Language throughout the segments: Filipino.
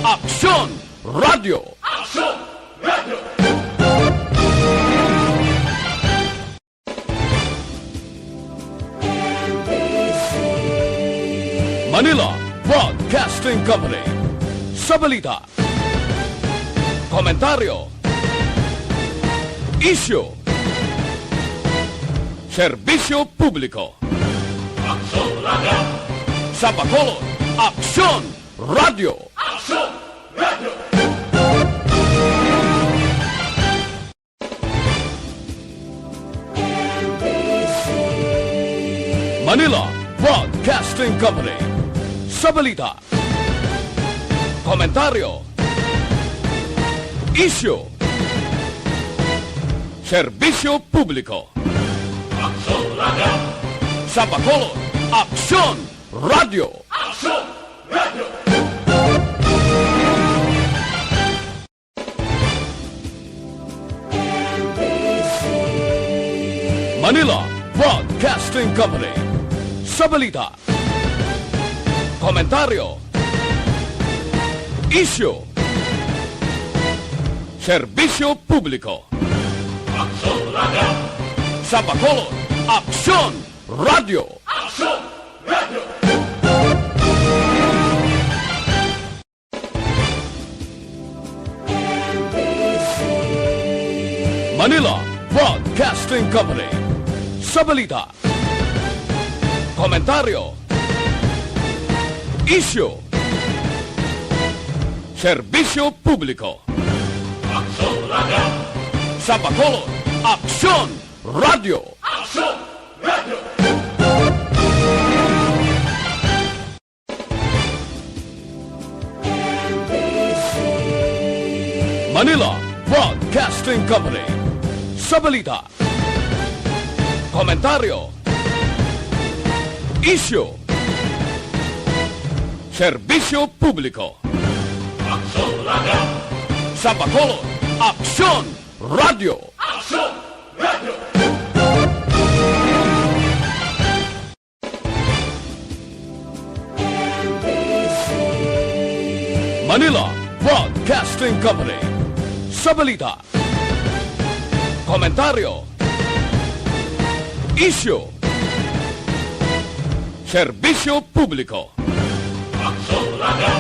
Aksyon Radio! Aksyon Radio! Manila Broadcasting Company. Sa balita, komentaryo, isyu, serbisyo publiko. Aksyon Radio! Sa Bacolod, Aksyon Radio! Aksyon Radio! Manila Broadcasting Company. Sa balita, komentaryo, isyu, serbisyo publiko. Aksyon Radio! Sa Bacolod, Aksyon Radio! Aksyon Radio! Manila Broadcasting Company. Sa balita, komentaryo, isyu, serbisyo publiko. Aksyon Radio! Sa Bacolod, Aksyon Radio! Aksyon Radio! Manila Broadcasting Company. Sa balita, komentaryo, isyu, serbisyo publiko. Aksyon Radio! Sa Bacolod, Aksyon Radio! Aksyon Radio! Manila Broadcasting Company. Sa balita, komentaryo, isyu, serbisyo publiko. Aksyon Radio! Sa Bacolod, Aksyon Radio! Aksyon Radio! Manila Broadcasting Company. Sa balita, komentaryo, isyu, serbisyo publiko. Aksyon Radio!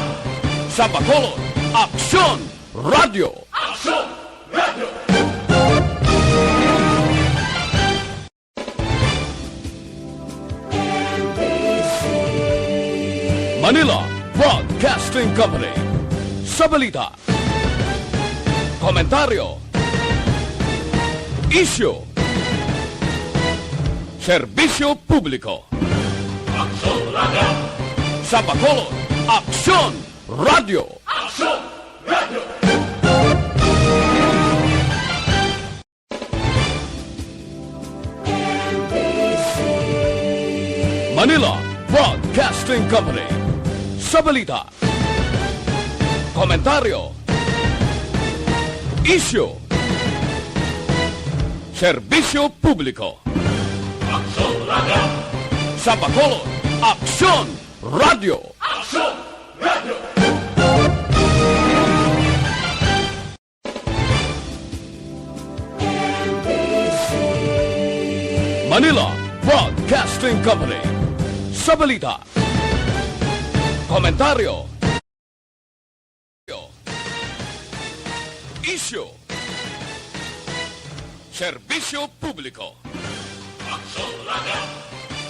Sa Bacolod, Aksyon Radio! Aksyon Radio! Manila Broadcasting Company. Sa balita, komentaryo, isyu, serbisyo publiko. Aksyon Radio! Sa Bacolod, Aksyon Radio! Aksyon Radio! Manila Broadcasting Company. Sa balita, komentaryo, isyu, serbisyo publiko. Aksyon Radio! Sa Bacolod, Aksyon Radio! Aksyon Radio! Manila Broadcasting Company. Sa balita, komentaryo, isyu, serbisyo publiko. Aksyon Radio!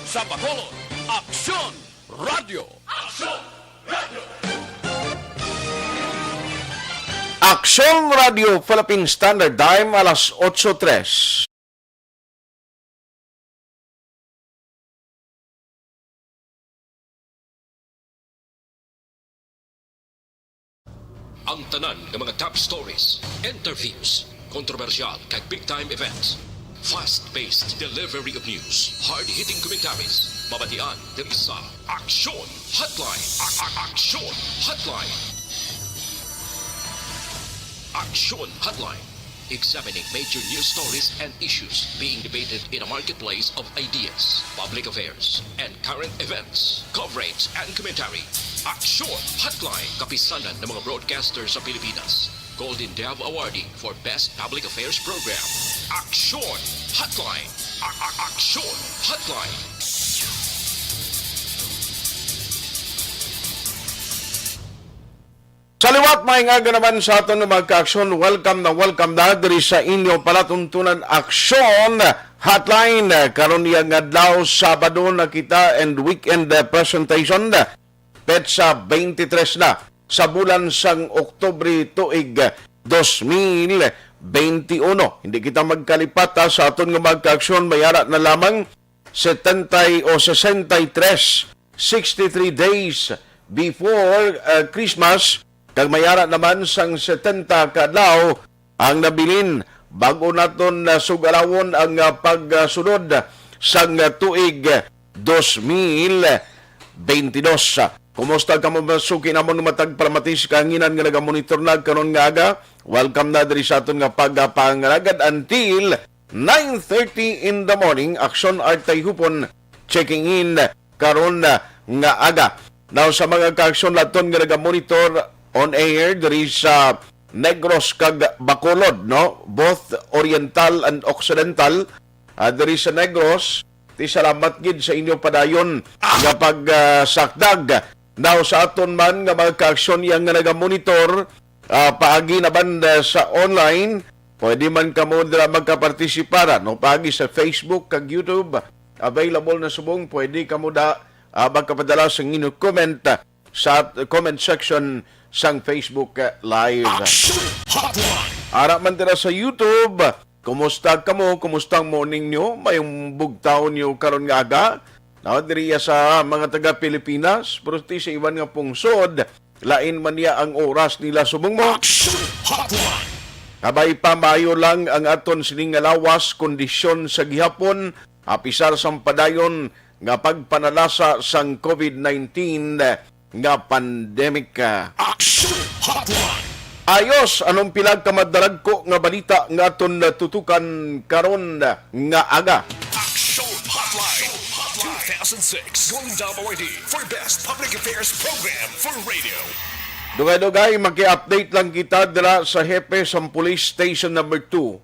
Sa Bacolod, Aksyon Radio! Aksyon Radio! Aksyon Radio Philippine Standard Time, alas 8:03. Ang tanan ng mga top stories, interviews, kontrobersyal kag big-time events. Fast-paced delivery of news, hard-hitting commentaries, babatian ng isa, Aksyon Hotline. Aksyon Hotline. Aksyon Hotline. examining major news stories and issues being debated in a marketplace of ideas, public affairs, and current events, coverage and commentary. Aksyon Hotline, kapisanan ng mga broadcasters sa Pilipinas. Golden Dove Awardee for Best Public Affairs Program. Aksyon Hotline. Aksyon Hotline. Sa liwat, mahingaga naman sa aton ng magka-aksyon. Welcome na diri sa inyo palatuntunan Aksyon Hotline. Karon niyang adlaw Sabado na kita and weekend presentation. Petsa 23 na sa bulan sang Oktubre tuig 2021. Hindi kita magkalipat sa aton nga magka-aksyon. Mayara na lamang 63 days before Christmas. Kag mayara naman sang 70 kadlaw ang nabilin bago naton sugalawon ang pagsunod sang tuig 2022. Kumusta ka mo masuki namon matag pramatis kanginan nga nagamonitor na karon nga aga? Welcome na diri sa aton nga pagpangalagad until 9:30 in the morning. Aksyon Artay Hupon checking in karon nga aga. Now sa mga ka-aksyon laton nga nagamonitor on air diri sa Negros kag Bacolod, no? Both Oriental and Occidental. Diri sa Negros, ti salamat gid sa inyo padayon nga pagsakdag. Now sa aton man nga mga ka-aksyon yang nga nagamonitor paagi na banda sa online, pwede man kamo dira magkapartisipara, no? Paagi sa Facebook kag YouTube, available na subong, pwede kamo magkapadala sa inyong comment sa comment section sang Facebook Live. Ara man tira sa YouTube, kumusta kamo? Kumusta ang morning nyo? Mayong bugtaw nyo karon nga aga? Diriya sa mga taga Pilipinas, pero sa iwan nga pungsod, lain man niya ang oras nila subong mo. Kabay pa mayo lang ang aton sining lawas kondisyon sa gihapon, apisar sang padayon nga pagpanalasa sang COVID-19 nga pandemic. Ayos, anong pilag kamadarag ko nga balita nga aton tutukan karon nga aga? Action Hotline 2006 Golden Dove Awardee for Best Public Affairs Program for Radio. Dugay-dugay, maki-update lang kita dira sa hepe sa Police Station number 2.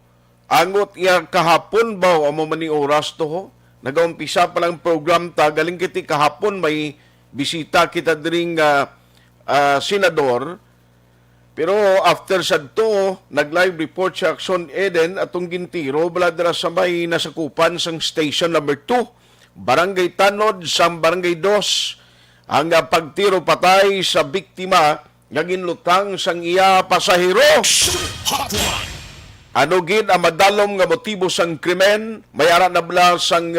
Angot iya kahapon ba o mo man ni oras to ho? Nagaumpisa pa lang program ta, galing kiti kahapon may bisita kita diring senador. Pero after sadto, nag-live report sa Action Eden atong gintiro bala dira sa may nasakupan sang station number 2, Barangay Tanod sa Barangay 2, ang pagtiro patay sa biktima nga ginlutang sang iya pasahero. Ano gid ang madalom nga motibo sang krimen? Mayara na bala sang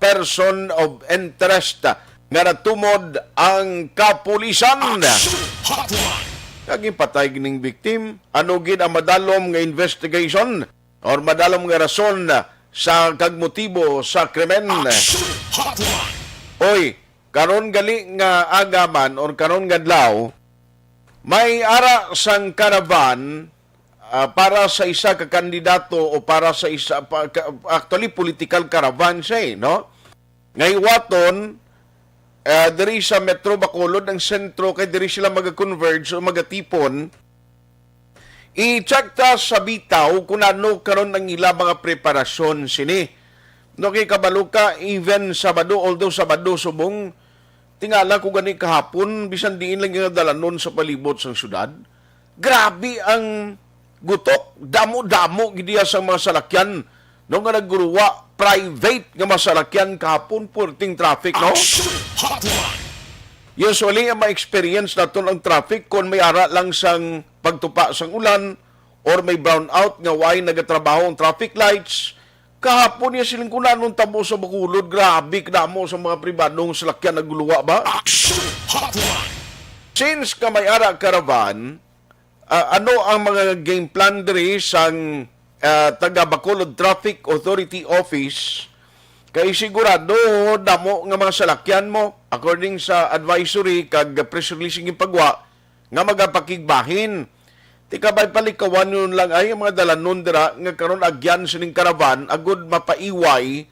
person of interest nga natumod ang kapulisan. Kaging patay gining victim. Ano gid ang madalom nga investigation or madalom nga rason sa kagmotibo sa krimen? Oy, karon gali nga agaman or karon nga adlaw, may ara sang karavan para sa isa ka kandidato o para sa isa actually political caravan siya, no? Ngaywaton diri sa Metro Bacolod ang sentro kay diri sila mag-converge o magatipon. I-check ta sa bitaw kung ano karon ang ila mga preparasyon sini. No kay kabalo ka even Sabado, although Sabado subong tingala ko gani kahapon bisan diin lang yung dalanon sa palibot sang syudad. Grabe ang gutok, damo-damo gidiya sa mga salakyan. No nga nagguruwa, private nga masalakyan kahapon, purting traffic, no? Usually, ang ma-experience natin ang traffic kung may ara lang sang pagtupa sang ulan or may brownout nga way nagatrabaho ang traffic lights. Kahapon niya silang kunanong tabo sa Bacolod, grabe damo sa mga pribadong salakyan naguluwa ba? Since ka may ara caravan, ano ang mga game plan diri sang taga Bacolod Traffic Authority Office kay sigurado damo nga mga salakyan mo according sa advisory kag press release ng pagwa nga magapakigbahin Ti kabay palikawan yun lang ay mga dalanon dira nga karon agyan sining karavan agud mapaiway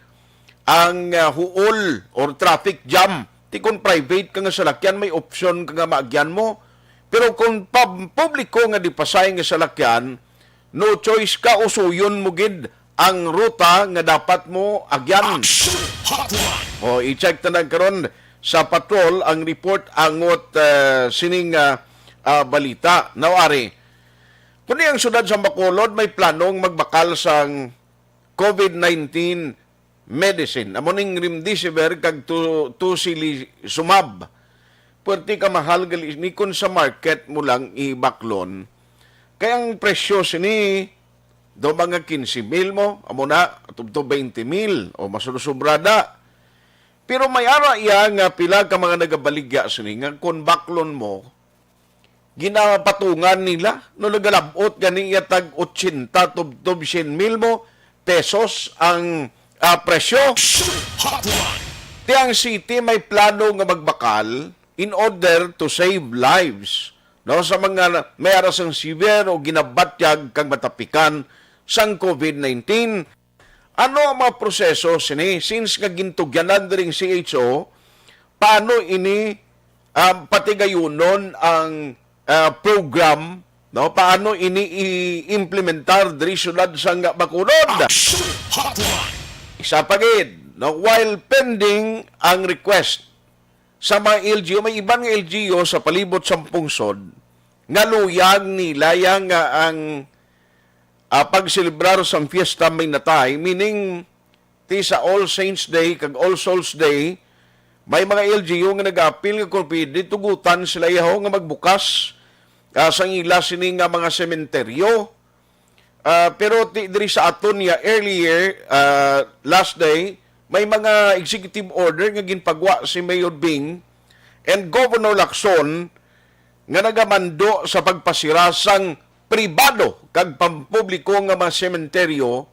ang huol or traffic jam. Ti kung private ka nga salakyan may option ka nga maagyan mo. Pero kung publiko nga di pasay nga salakyan, no choice ka usuyon mo gid ang ruta nga dapat mo agyan. O i-check na karon sa patrol ang report angot sining balita. Nawari, kundi ang syudad sa Bacolod may planong magbakal sang COVID-19 medicine. Amoning remdesivir kag tocilizumab. Puwerte ka mahal gali ni kun sa market mo lang ibaklon. Kaya ang presyo sini do mga 15,000 mo, amo na tubto 20,000 o masusubrada. Pero may ara iya nga pila ka mga nagabaligya sini nga kun baklon mo ginapatungan nila no nagalabot gani tag 80 tubtob 100,000 mo pesos ang presyo. Tiang City may plano nga magbakal in order to save lives no sa mga may arasang severe o ginabatyag kang matapikan sang COVID-19. Ano ang mga proseso sini since nga gintugyanan ring CHO paano ini patigayunon ang program, no? Paano ini i-implementar diri syudad sa Bacolod? Isa pa gid, no? While pending ang request sa mga LGU, may ibang LGU sa palibot sa pungsod nga luyag nila yang ang pagselebrar sa fiesta may natay, meaning ti sa All Saints Day kag All Souls Day, may mga LGU nga nag-apil nga kung pwede tugutan sila yaho nga magbukas sa ila sini nga mga sementeryo. Pero diri sa aton niya earlier last day may mga executive order nga ginpagwa si Mayor Bing and Governor Lacson nga nagamando sa pagpasira sang pribado kag pampubliko nga mga sementeryo.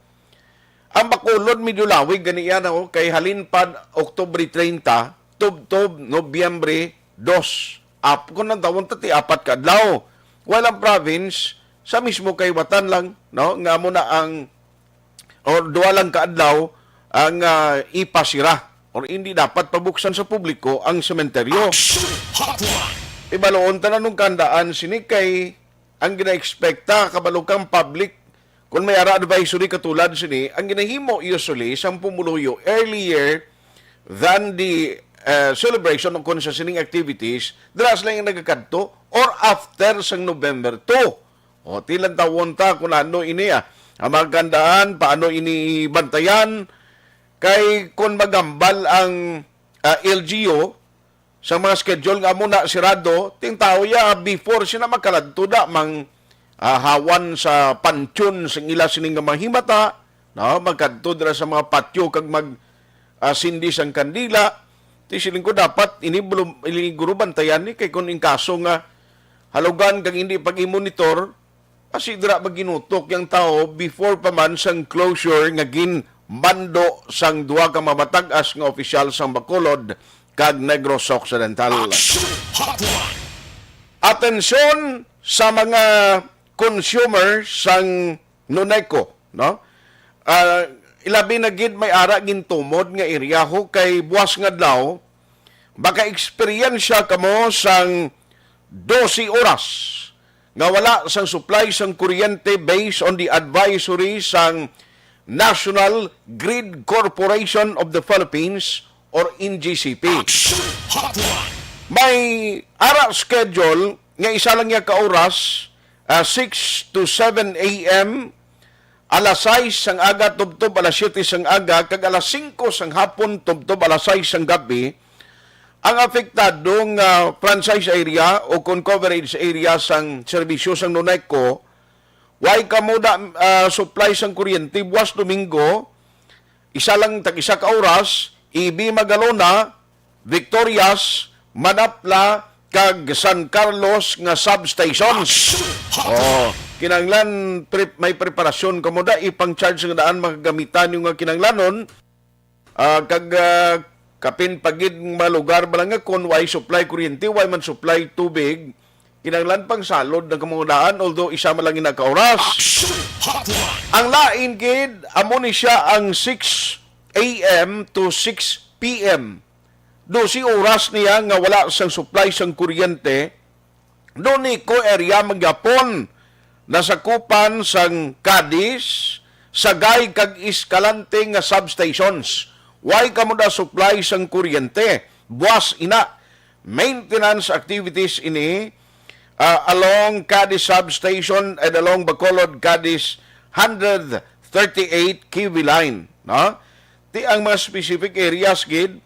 Ang Bacolod midulawig ganiyan ako kay halinpad Oktubre 30 tubtob Nobyembre 2. Kung nang tawon ti apat ka adlaw. Walang province sa mismo kay Watan lang, no? Nga mo na ang or duwa lang ka adlaw ang ipasira or hindi dapat pabuksan sa publiko ang sementeryo. Ibaloon tanan nung kandaan sini kay ang gina-expecta kabalukang public kung may ara advisory katulad sini ang ginahimo usually sang pumuluyo earlier than the celebration of kung sa sining activities, dras lang yung nagkakadto or after sang November 2. O, tilang tawon ta kung ano ini ang magandaan, paano ini bantayan, kay kung magambal ang LGU sa mga schedule nga muna sirado, ting tao ya before sila makaladto da mang hawan sa pansyon sa ila sining nga mahimata, no? Magkadto dira sa mga patio kag mag sindi sang kandila. Siling ko dapat ini guro bantayan ni kay kun in kaso nga halugan kag hindi pag-monitor asidra maginutok yang tao before pa man sang closure nga ginbando sang duha ka mamatag-as nga opisyal sang Bacolod kag Negros Occidental. Atensyon sa mga consumer sang Nuneco, no? Ilabi na gid may ara gintumod nga area ho kay buwas nga adlaw baka eksperyensya kamo sang 12 oras nga wala sang supply sang kuryente based on the advisory sang National Grid Corporation of the Philippines or NGCP. May ara schedule nga isa lang ya ka oras 6 to 7 a.m. alas 6 sang aga tubtob alas 7 sang aga kag alas 5 sang hapon tubtob alas 6 sang gabi ang apektadong franchise area o kon coverage area sang serbisyo sang Nuneco way kamo da supply sang kuryente buwas Domingo isa lang tag isa ka oras Ibi Magalona, Victorias, Manapla kag San Carlos nga substations. Kinanglan may preparasyon kamo da ipang-charge nga daan makagamitan yung nga kinanglanon kag kapin pagid mga lugar ba nga kon way supply kuryente way man supply tubig kinanglan pang salod ng kamunaan, although isa man lang inakauras. Action Hotline. Ang lain gid amo ni siya ang 6 a.m. to 6 p.m. 12 oras niya nga wala sang supply sang kuryente. Doon ni ko area magyapon nasakupan sang Cadiz, Sagay kag Escalante nga substations. Why kamo da supply sang kuryente? Buwas ina. Maintenance activities ini along Cadiz substation and along Bacolod Cadiz 138 kV line, no? Ti ang mga specific areas gid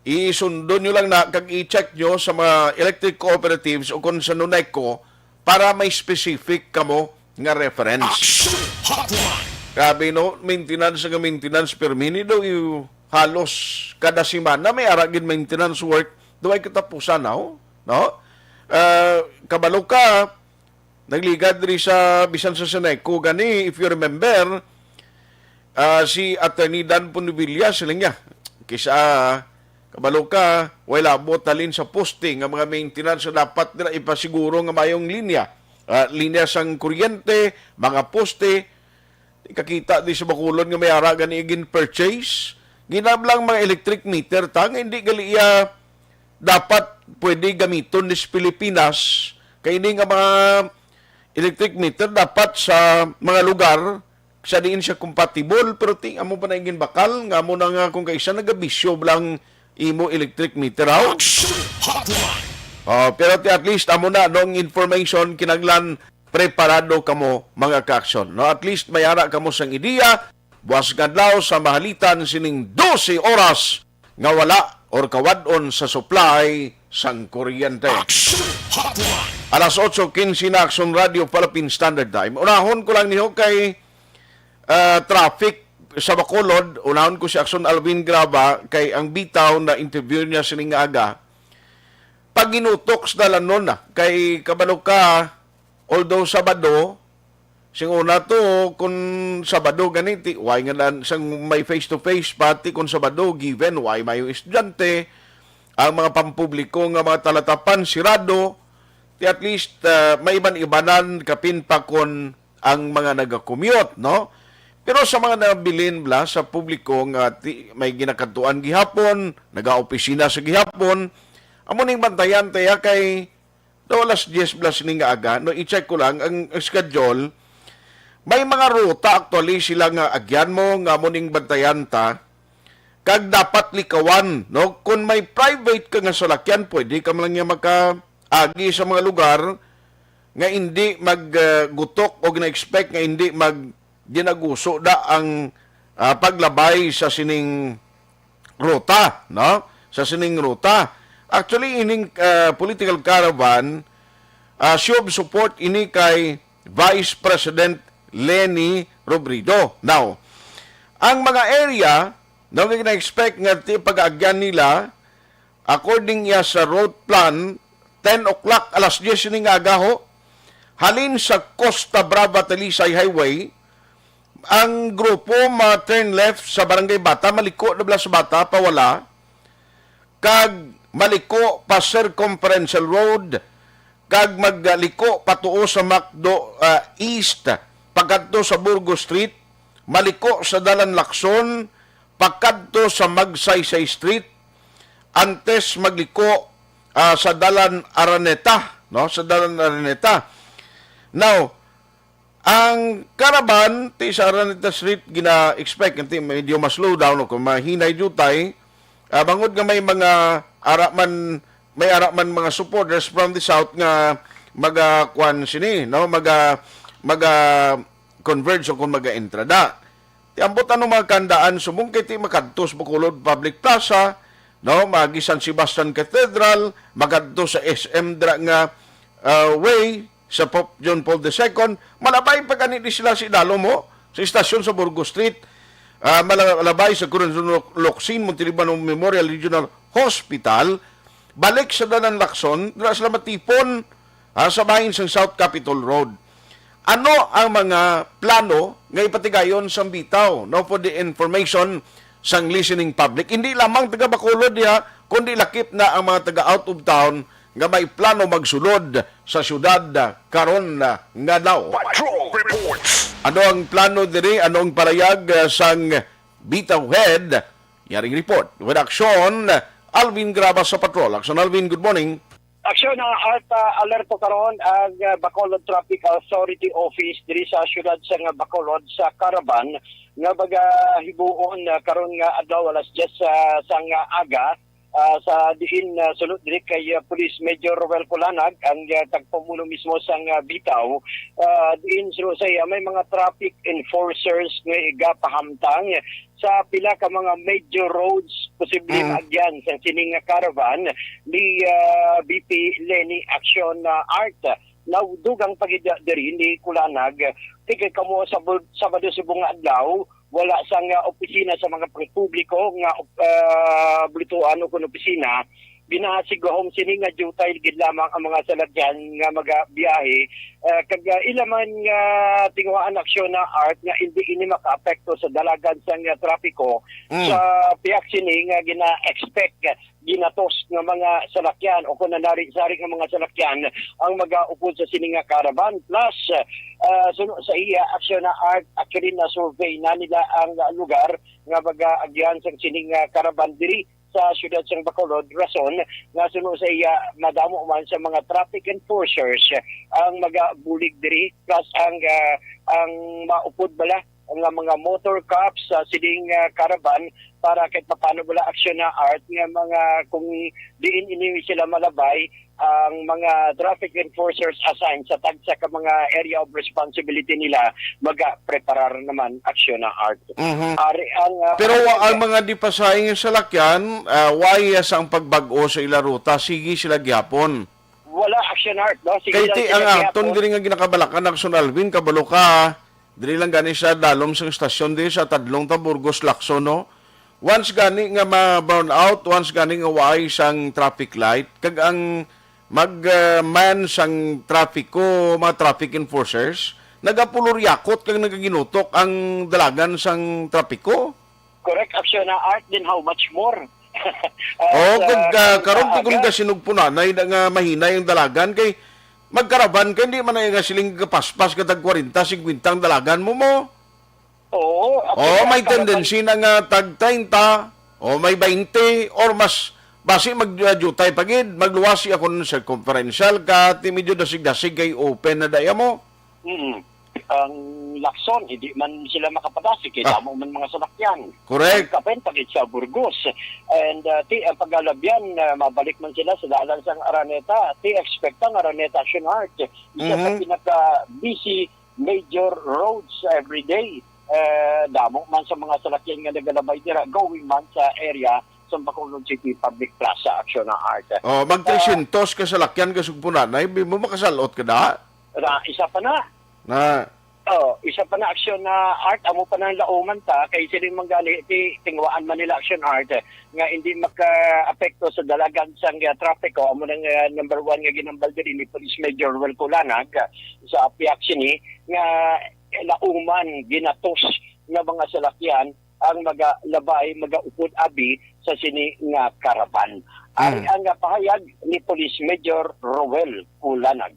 isundo nyo lang na kag i-check nyo sa mga electric cooperatives o kung sa NUNECO para may specific kamo nga reference. Action Hotline. Grabe no, maintenance nga maintenance per minute daw yung halos kada semana may aragin maintenance work daw ay katapusan now, no? Kabalo ka, nagligad rin sa bisan sa Seneco gani, if you remember, si Attorney Dan Punivilla sila niya, kisa kabalo ka, wala botalin sa posting ang mga maintenance na dapat nila ipasiguro nga mayong linya. Linya sang kuryente, mga poste, kakita di sa Bacolod nga may aragan ni igin purchase, ginablang mga electric meter, tang hindi gali dapat pwede gamiton ni Pilipinas kay hindi nga mga electric meter dapat sa mga lugar sa diin siya compatible pero amo pa na igin bakal nga mo na nga kung kaisa nagabisyo lang imo electric meter out. Action Hotline. Pero at least amo na dong information kinaglan preparado kamo mga ka-aksyon. No? At least mayara kamo sang ideya buwas kadlaw sa mahalitan sining 12 oras nga wala or kawadon sa supply sang kuryente. Action Hotline. Alas 8:15 na Action Radio Philippine Standard Time. Unahon ko lang niyo kay traffic sa Bacolod. Unahon ko si Action Alvin Graba kay ang bitaw na interview niya sining aga. Pag inutok sa dalanon na kay kabalo ka, although Sabado, sing una to, kung Sabado ganiti, why nga lang, sang may face-to-face pati kung Sabado, given, why may estudyante, ang mga pampubliko nga mga talatapan, sirado, at least may iban-ibanan kapin pa kon ang mga nag-commute, no? Pero sa mga nabilin bla sa publiko nga may ginakatuan gihapon, naga-opisina sa gihapon, amo ning bantayan taya kay alas 10 blas ning aga, no i-check ko lang ang schedule. May mga ruta actually sila nga agyan mo nga mo ning bantayan ta kag dapat likawan, no? Kung may private ka nga salakyan, pwede ka man lang nga maka-agi sa mga lugar nga hindi maggutok o gina-expect nga hindi ginaguso da ang paglabay sa sining ruta, no? Sa sining ruta. Actually, ining political caravan, show of support ini kay Vice President Leni Robredo. Now, ang mga area na na-expect nga pag-agyan nila, according niya sa road plan, 10 o'clock, alas 10 ning agaho, halin sa Costa Brava Talisay Highway, ang grupo ma-turn left sa Barangay Bata, maliko na bala sa Bata, pawala, kag maliko pa Circumferential Road, kag magliko patuo sa Macdo East, pagkadto sa Burgos Street, maliko sa Dalan Lacson, pagkadto sa Magsaysay Street, antes magliko sa Dalan Araneta, no? Sa Dalan Araneta. Now, ang caravan ti sa Araneta Street gina-expect kanti medyo mas slow down o kung mahinay jutay, bangod nga may mga may araman mga supporters from the south nga maga-kwan sini, no? Converge o kung maga-entrada. Ti ambot ano mga kandaan sumungkit ti makadto sa Bacolod Public Plaza, no? Magi San Sebastian Cathedral, makadto sa SM dra nga way sa Pope John Paul II, malabay pa kaniti sila si dalo mo sa istasyon sa Burgos Street, malabay sa Corazon Locsin, Montalibano Memorial Regional Hospital, balik sa Dalan Lacson, dira sila matipon sa bahin sa South Capitol Road. Ano ang mga plano nga ipatigayon sa bitaw, no, for the information sang listening public? Hindi lamang taga Bacolod kundi lakip na ang mga taga out of town nga may plano magsulod sa syudad karon nga daw. Patrol reports. Ano ang plano diri? Ano ang parayag sang Bitaw Head? Yaring report. With action, Alvin Grabas sa Patrol. Action Alvin, good morning. Aksyon na alerto karon ang Bacolod Traffic Authority Office diri sa syudad sa Bacolod sa Caravan nga baga hibuon karon nga adlaw alas 10 sa aga sa diin sulod diri kay Police Major Roel Pulanag ang tagpamuno mismo sa Bitaw. Diin sulod sa may mga traffic enforcers nga igapahamtang sa pila ka mga major roads posible agyan sa sining caravan ni BP Lenny Action Art. Nawdugang pagidya diri ni Kulanag tigay kamo sa Sabado sa bunga adlaw wala sang opisina sa mga pangpubliko nga bulituan o kun opisina binasigahom sini nga jutay gid lamang ang mga salakyan nga magabiyahe kag ilaman nga tinguhaan aksyon na art nga hindi ini makaapekto sa dalagan sang trapiko sa piyak sini nga gina-expect ginatos nga mga salakyan o kung nanari-sari nga mga salakyan ang mag-aupod sa sini nga caravan plus sa iya aksyon na art actually na survey na nila ang lugar nga mag-agyan sa sini nga caravan diri sa syudad sang Bacolod rason nga suno sa iya madamo man sa mga traffic enforcers ang magabulig diri plus ang maupod bala ang mga motor cops sa sining caravan para kahit paano bala aksyon na art nga mga kung diin ini sila malabay ang mga traffic enforcers assigned sa tagsa ka mga area of responsibility nila maga-preparar naman aksyon na art. Ari ang Pero ang mga di pasahing sa salakyan, why ang pagbag-o sa ila ruta, sige sila gyapon. wala aksyon art no sige Kay lang ti sila ang gihapon. aton diri nga ginakabalakan Action Alvin kabalo ka. Diri lang gani sa dalom sa estasyon diri sa Tadlong Burgos Lacson no. Once gani nga ma-burn out, once gani nga waay sang traffic light, kag ang man sang trafiko, mga traffic enforcers, nagapuloryakot kag nagaginutok ang dalagan sang trapiko. Correct aksyon na art din how much more. Kag karon ti kun ka sinugpunanay nga mahina yung dalagan kay magkaraban kay hindi man ay nga siling kapaspas katag 40 50 ang dalagan mo. Oo. May tendency na nga tag 30 o may 20 or mas basi magjutay pagid magluwasi ako ng circumferential ka ti medyo dasig-dasig kay open na daya mo. Ang Lacson hindi man sila makapadasig kay damo man mga salakyan. Correct. Kapen pagit sa Burgos and ti ang pagalabyan mabalik man sila sa dalan sang Araneta ti expect ang Araneta Action Art isa sa pinaka busy major roads every day. Damo man sa mga salakyan nga nagalabay dira going man sa area sa Bacolod City Public Plaza Action na Art. Mag-300 ka sa lakyan ka sugpunanay, mo makasalot ka da. Isa pa na. Isa pa na aksyon na art amo pa nang lauman ta kay siling manggali ti tingwaan man nila action art nga hindi maka-apekto sa dalagan sang trapiko amo nang number 1 nga ginambal diri ni Police Major Roel Pulanag sa piyak sini nga lauman ginatos nga mga salakyan ang magalabay magaupod abi sa sini nga caravan. Ang pahayag ni Police Major Roel Pulanag.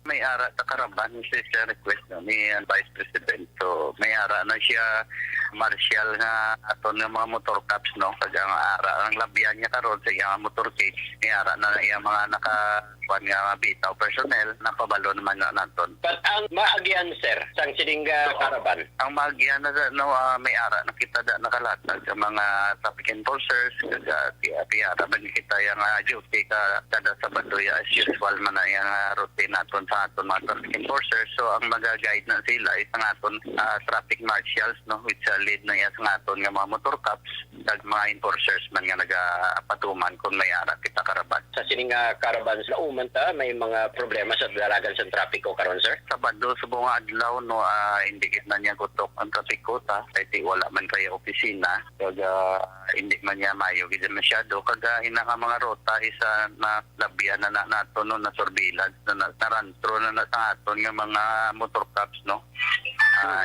May ara sa Caravan siya request no ni Vice President, so may ara na siya martial nga aton nga mga motor cops no kaya nga ara ang labihan niya karon sa iyang motor cage may ara na iya mga nakakuan nga bitaw personnel na pabalo naman na naton. But ang maagyan sir sang sininga caravan Ang magyan na no may ara nakita da nakalatag sa mga traffic enforcers kaya ara man kita yang duty ka kada Sabado ya as usual man na yang routine naton sa aton mga traffic enforcers. So ang mag-guide na sila is ang aton traffic marshals no which lead na iya sa aton nga mga motor cops kag mga enforcers man nga nagapatuman kung may ara kita karaban. sa sininga caravan sa umanta may mga problema sa dalagan sa trapiko karon sir. Sabado sa buong adlaw no indikit na niya gutok ang trapiko ta kay wala man kay opisina kag hindi man niya mayo gid masyado kag ina nga mga rota isa na labihan na nato no na surveillance na narantro na sa aton nga mga motor cops no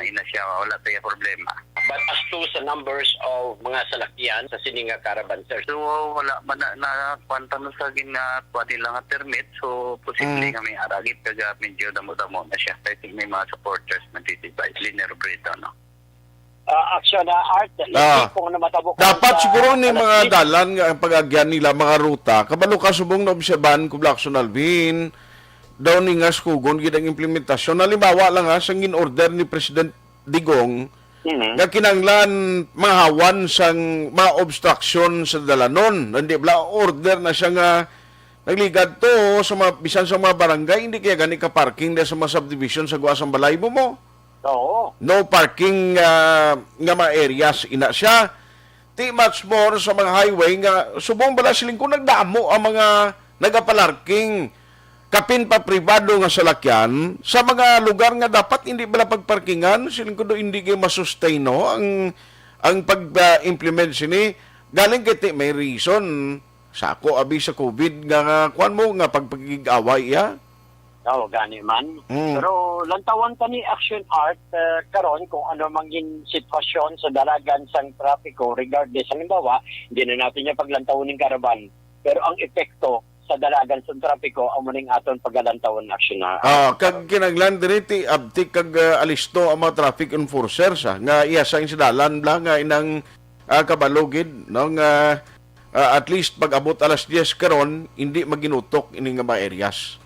ina siya wala tayo problema. But as to sa numbers of mga salakyan sa sininga caravan, sir. So wala man na kwanta no sa ginagawa nila nga permit. So posible nga may aragit kaga medyo damo-damo na siya. I think may mga supporters na titibay. Linear Brito, no? Action na art, kung namatabo Dapat siguro ni mga dalan nga ang pag-agyan nila mga ruta. Kabalo ka subong na obserban ko Blackson Alvin. Daw ni nga skugon gid ang implementasyon. Halimbawa lang ha, sang in-order ni President Digong nga kinanglan mahawan sang mga obstruction sa dalanon. Hindi bla order na siya nga nagligad to sa mga, bisan sa mga barangay, hindi kaya gani ka parking na sa mga subdivision sa guasang balay mo. Oo. No parking nga mga areas ina siya. Ti much more sa mga highway nga subong bala siling kung nagdamo ang mga nagapalarking kapin pa pribado nga salakyan sa mga lugar nga dapat hindi bala pagparkingan siling kuno hindi kay masustain no ang pag-implement sini galing kiti may reason sa ako abi sa COVID nga kuan mo nga pagpagigaway ya. Oo, gani man. Pero lantawan ta ni Action Art karon kung ano mangin sitwasyon sa dalagan sang trapiko regardless halimbawa, hindi na natin niya paglantawon ng caravan. Pero ang epekto sa dalagan sa trapiko ang muning aton pagalantawon Action Art. Kag kinaglan diri abtik kag alisto ang mga traffic enforcers nga iyasang sa dalan bla nga inang kabalogid no nga at least pag abot alas 10 karon hindi maginutok ini nga mga areas.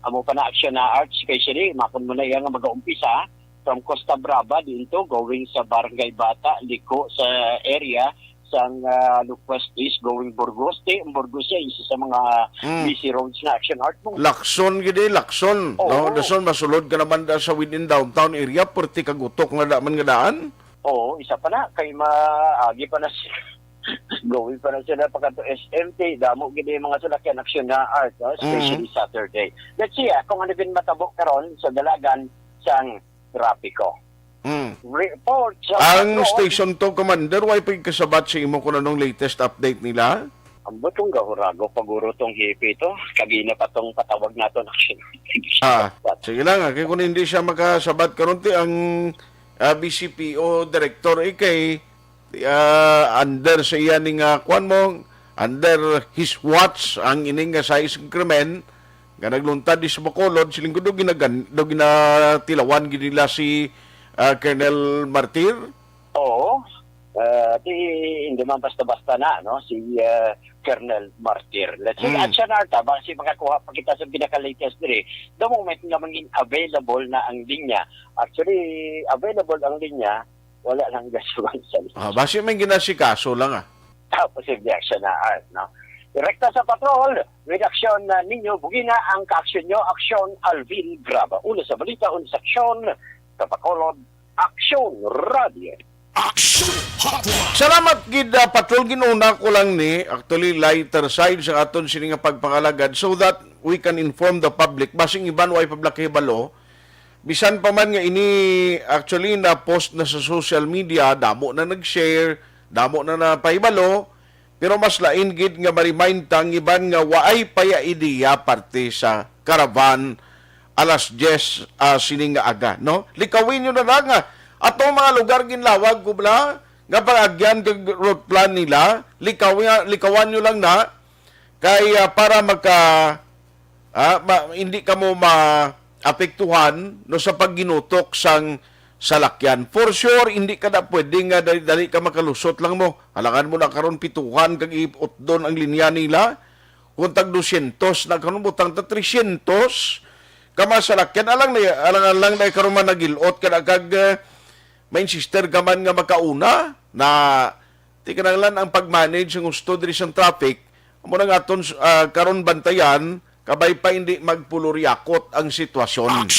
Amo pa na Action na Art, especially, makon mo na yan nga mag-uumpisa from Costa Brava dito, going sa Barangay Bata, liko sa area sang Lucas East, going Burgos. Burgos siya, isa sa mga busy roads na Action Art mo. Lakson gidi, Lakson. No, dason masulod ka naman da sa within downtown area, perti kagutok nga man nga daan. Oo, isa pa na, kay maagi pa na siya. Going pa na sila pagkato SMT, damo gid mga salakyan Action na Art, especially Saturday. Let's see kung ano bin matabok karon sa dalagan sang trapiko. Report sa ang Station 2 Commander, why pa kasabat sa imo kung anong latest update nila? Ang butong gahurago paguro tong hipi to, kagina pa tong patawag nato Action. Sige lang, kaya kung hindi siya makasabat karon ti ang BCPO Director kay under sa iya ning kuan mo under his watch ang ining size krimen nga nagluntad di sa Bacolod siling kudo ginatilawan gid nila si Colonel Martir. Oo. Hindi man basta-basta na no si Colonel Martir. Let's see Action Art ba si makakuha pa kita sa pinaka-latest diri. The moment nga mangin available na ang linya. Actually available ang linya wala lang gasuan sa Basi may ginasikaso lang posible Action na Art, no? Direkta sa patrol, redaksyon ninyo, bugina ang ka-action nyo, Action Alvin Brava. Una sa balita, una sa aksyon, sa Bacolod, Action Radio. Action Hotline. Salamat gid patrol ginuna ko lang ni actually lighter side sa aton sini nga pagpangalagad so that we can inform the public basing iban way pablakihibalo. Bisan pa man nga ini actually na post na sa social media, damo na nag-share, damo na napahibalo, pero mas lain gid nga ma-remind tang iban nga waay paya ideya parte sa caravan alas 10 sining nga aga, no? Likawin nyo na lang atong mga lugar ginlawag kubla nga pag-agyan kag road plan nila, likawan nyo lang na kay para hindi ka mo apektuhan no sa pagginutok sang salakyan. For sure, hindi ka na pwede nga dali ka makalusot lang mo. Halangan mo na karon pituhan kag iipot doon ang linya nila. Kung tag 200 na karon butang ta 300 kama salakyan alang na karon man nagilot ka kag main sister ka man nga makauna na ti kinahanglan ang pag-manage ng gusto diri sa traffic. Amo na aton karon bantayan kabay pa hindi magpuluryakot ang sitwasyon.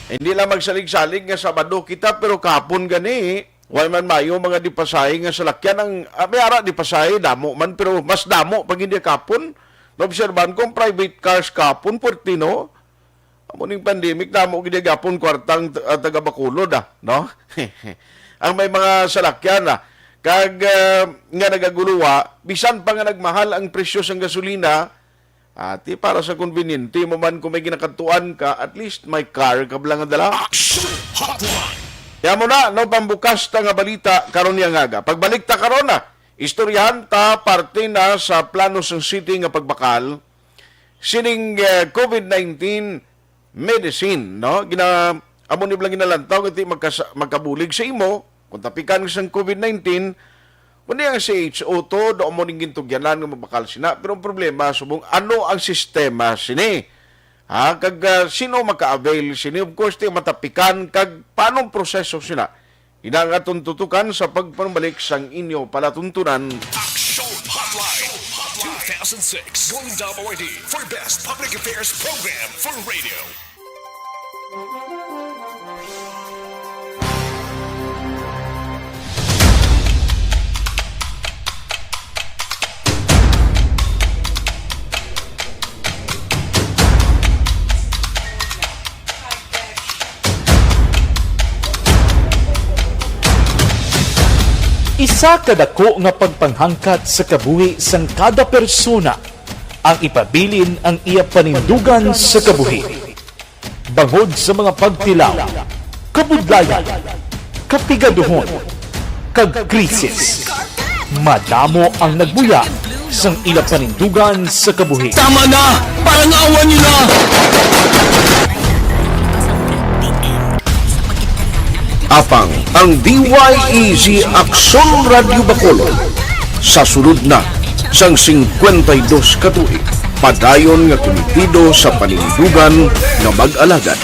Hindi lang magsalig-salig nga Sabado kita pero kapon gani. Why man mayo mga dipasahe nga salakyan ang may ara dipasahe damo man pero mas damo pag hindi kapon. Naobserbahan ko private cars kapon portino. Amo ning pandemic damo gid gapon kwartang taga Bacolod no? Ang may mga salakyan kag nga nagaguluwa bisan pa nga nagmahal ang presyo sang gasolina. Ati para sa conveniente mo man kung may ginakatuan ka, at least may car ka lang dala. Action Hotline. Kaya mo na, no, pambukas ta nga balita karon niya nga. Pagbalik ta karon na, istoryahan ta parte na sa plano ng city nga pagbakal sining COVID-19 medicine, no? Amo ni blang ginalantaw iti magkabulig sa imo kung tapikan sa COVID-19. Kundi ang CHO to, doon mo ning gintugyanan nga magbakal sina. Pero ang problema, subong, ano ang sistema sini? Kag sino maka-avail sini? Of course, ti matapikan, kag paanong proseso sina? Ina nga tuntutukan sa pagpambalik sang inyo palatuntunan. Action Hotline 2006 Golden Dome Awardee for Best Public Affairs Program for Radio. Isa kadako nga pagpanghangkat sa kabuhi sang kada persona ang ipabilin ang iya panindugan sa kabuhi. Bangod sa mga pagtilaw, kabudlayan, kapigaduhon, kag krisis. Madamo ang nagbuya sang ila panindugan sa kabuhi. Tama na! Parang awan nyo na! Apang ang DYEZ Aksyon Radio Bacolod sa sulod na sang 52 katuig padayon nga komitido sa panindugan nga mag-alagad.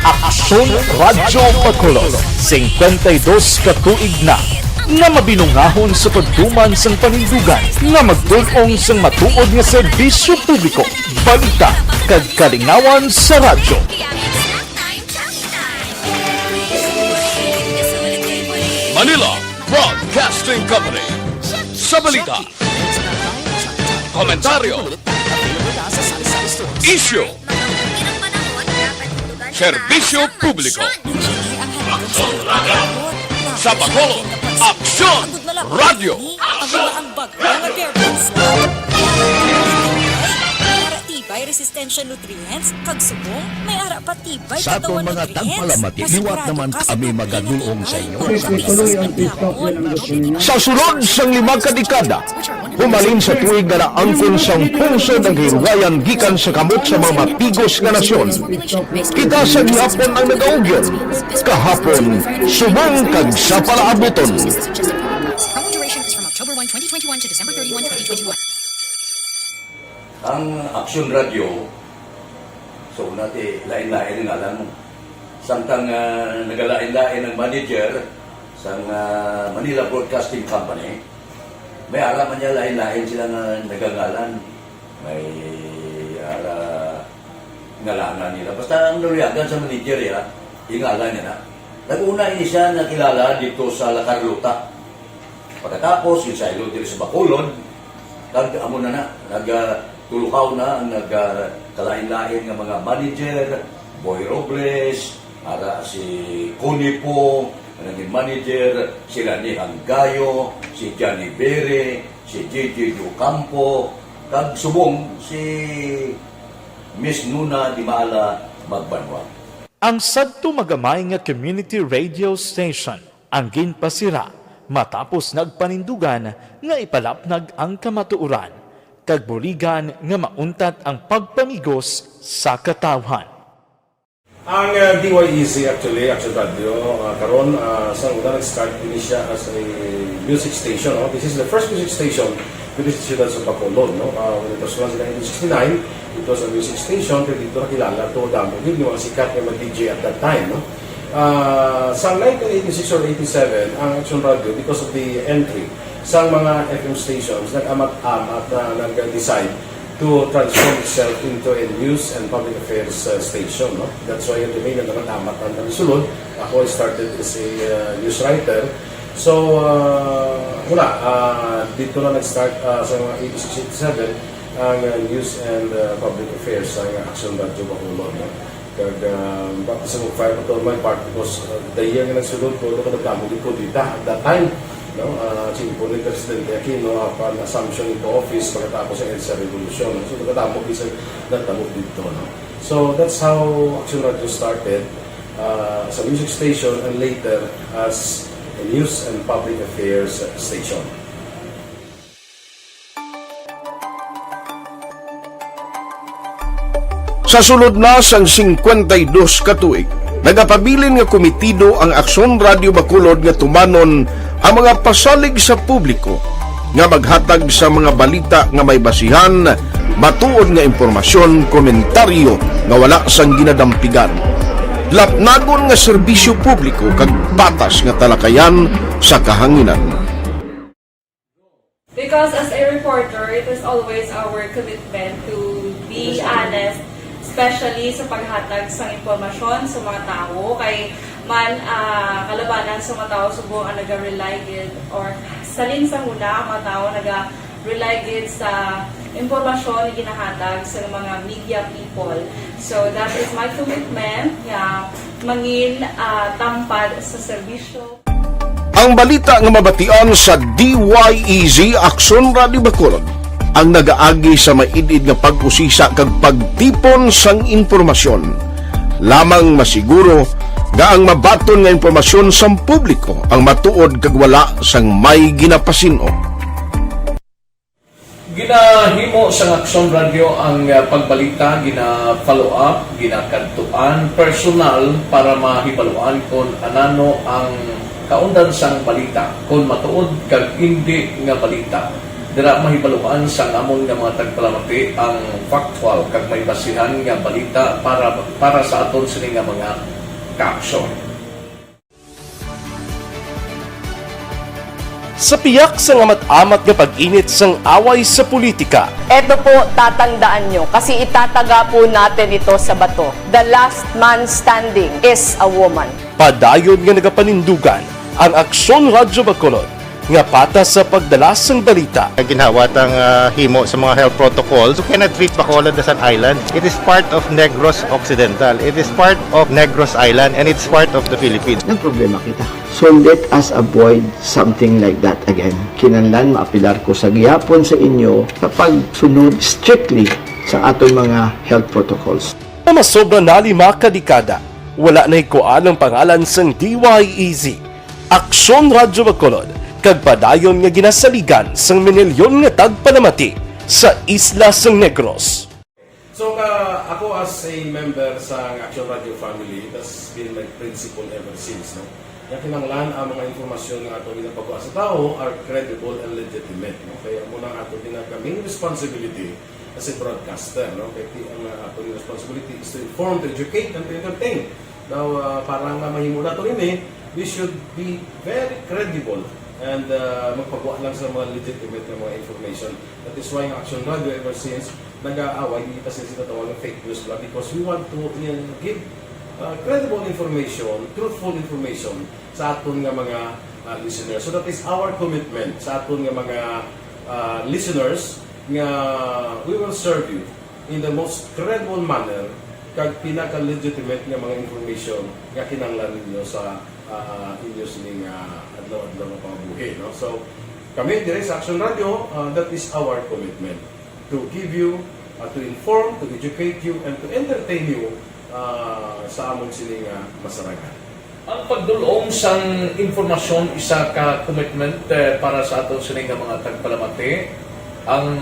Aksyon Radio Bacolod 52 katuig na nga mabinungahon sa pagtuman sang panindugan nga magtulong sang matuod nga serbisyo publiko, balita kag kalingawan sa radyo. Manila Broadcasting Company. Sa balita, komentaryo, issue, serbisyo publiko. Sa Bacolod, Aksyon Radio. Tibay resistensya nutrients, kag subong, may ara pa tibay sa atong katawan mga nutrients. tagpalamati, liwat naman kami magadulong sa inyo. Sa sulod sang 5 kadekada, humalin sa tuig nga naangkon sang pungsod ng hirugayan gikan sa kamot sa mga matigos nga nasyon. Kita sa gihapon ang nagaugyon, kahapon subong kag sa palaabuton. Promo duration is from October 1, 2021 to December 31, 2021. Ang Aksyon Radio, so natin lain-lain ang alam mo. Samtang nagalain-lain ang manager sa Manila Broadcasting Company, may alaman niya lain-lain sila nga nagangalan. May ngalangan nila. Basta ang naluyagan sa manager ya, ingalan niya na. Nag-una ini siya nakilala dito sa La Carlota. Pagkatapos, yung sa ilo dito sa Bacolod, amo na nagtulukaw na ang nagkalain-lain ng mga manager, Boy Robles, para si Connie po, naging manager, si Rani Hanggayo, si Johnny Bere, si JJ Ducampo, kag subong si Miss Nuna Di Maala Magbanwa. Ang sadto magamay nga community radio station ang ginpasira matapos nagpanindugan nga ipalapnag ang kamatuuran kag buligan nga mauntat ang pagpamigos sa katawhan. Ang DYEZ actually, Action Radio, karon sa una nag-start din siya as a music station. No? This is the first music station with the ciudad sa Bacolod. No? When it was launched in 1969, it was a music station, pero dito nakilala to damo din yung mga sikat na mag-DJ at that time. No? Sa 1986 or 87, ang Action Radio, because of the entry sa mga FM stations, nag-amat-amat na nag-decide to transform itself into a news and public affairs station. No? That's why the main naman-amat ang sulod. Ako started as a news writer. So, dito na nag-start sa mga 86-87 ang news and public affairs sa Action Radio Bacolod. No? Kag baptism of fire to my part because the year nga nagsulod ko nagdamo ko dito. At that time, no? Singpo ni Presidente Aquino upon assumption into office pagkatapos ng EDSA Revolution. So pagkatapos isa natamog dito. No? So that's how Action Radio started as a music station and later as a news and public affairs station. Sa sulod na sang 52 ka tuig, nagapabilin nga komitido ang Aksyon Radio Bacolod nga tumanon ang mga pasalig sa publiko nga maghatag sa mga balita nga may basihan, matuod nga impormasyon, komentaryo nga wala sang ginadampigan. Lapnagon nga serbisyo publiko kag patas nga talakayan sa kahanginan. Because as a reporter, it is always our commitment to be honest, especially sa paghatag sa impormasyon sa mga tao, kay man kalabanan sa mga tao subong ang naga-rely gid or salin sa huna ang mga tao naga-rely gid sa impormasyon na ginahatag sa mga media people. So that is my commitment nga mangin tampad sa serbisyo. Ang balita nga mabatian sa DYEZ Aksyon Radio Bacolod ang nagaagi sa maidid nga pag-usisa kag pagtipon sang impormasyon. Lamang masiguro nga ang mabaton nga impormasyon sa publiko ang matuod kag wala sang may ginapasino. Ginahimo sa Aksyon Radio ang pagbalita, gina-follow up, ginakantuan, personal para mahibaluan kung anano ang kaundan sang balita. Kung matuod kag hindi nga balita, dira mahibaluan sang amon nga mga tagpalamati ang factual kag may basihan nga balita para sa aton sini nga mga ka-aksyon. Sa piyak sa amat-amat nga pag-init sang away sa politika, Ito po, tatandaan nyo, kasi itataga po natin ito sa bato. The last man standing is a woman. padayon nga nagapanindugan ang Aksyon Radio Bacolod nga patas sa pagdalas ng balita. Ginhawat ang himo sa mga health protocols. You cannot treat Bacolod as an island. It is part of Negros Occidental. It is part of Negros Island and it's part of the Philippines. Ang problema kita. So let us avoid something like that again. Kinahanglan maapilar ko sa gihapon sa inyo kapag sunod strictly sa aton mga health protocols. Masobra na 5 kadekada, wala na ikuan ang pangalan sang DYEZ, Aksyon Radio Bacolod, kag padayon nga ginasaligan sang minilyon nga tagpanamati sa isla sang Negros. So ako as a member sa Action Radio family, that's been my principle ever since. No? Yung kinanglan ang mga informasyon nga ato ginapagawa sa tao are credible and legitimate. No? Kaya muna ato ginagawing responsibility as a broadcaster. No? Kaya ang ato responsibility is to inform, to educate, and to entertain. Now, para nga mahimula ito rin we should be very credible and magpagawa lang sa mga legitimate na mga information. That is why ang Action Radio ever since nag-aaway kasi sinatawag ng fake news lang because we want to give credible information, truthful information sa aton nga mga listeners. So that is our commitment sa aton nga mga listeners nga we will serve you in the most credible manner kag pinaka-legitimate nga mga information nga kinahanglan ninyo sa inyo sining adlaw-adlaw nga pamumuhay. No? So, kami dire sa Action Radio, that is our commitment to give you, to inform, to educate you, and to entertain you sa among sining masaragan. Ang pagdulong sang informasyon isa ka commitment para sa aton sining mga tagpalamati ang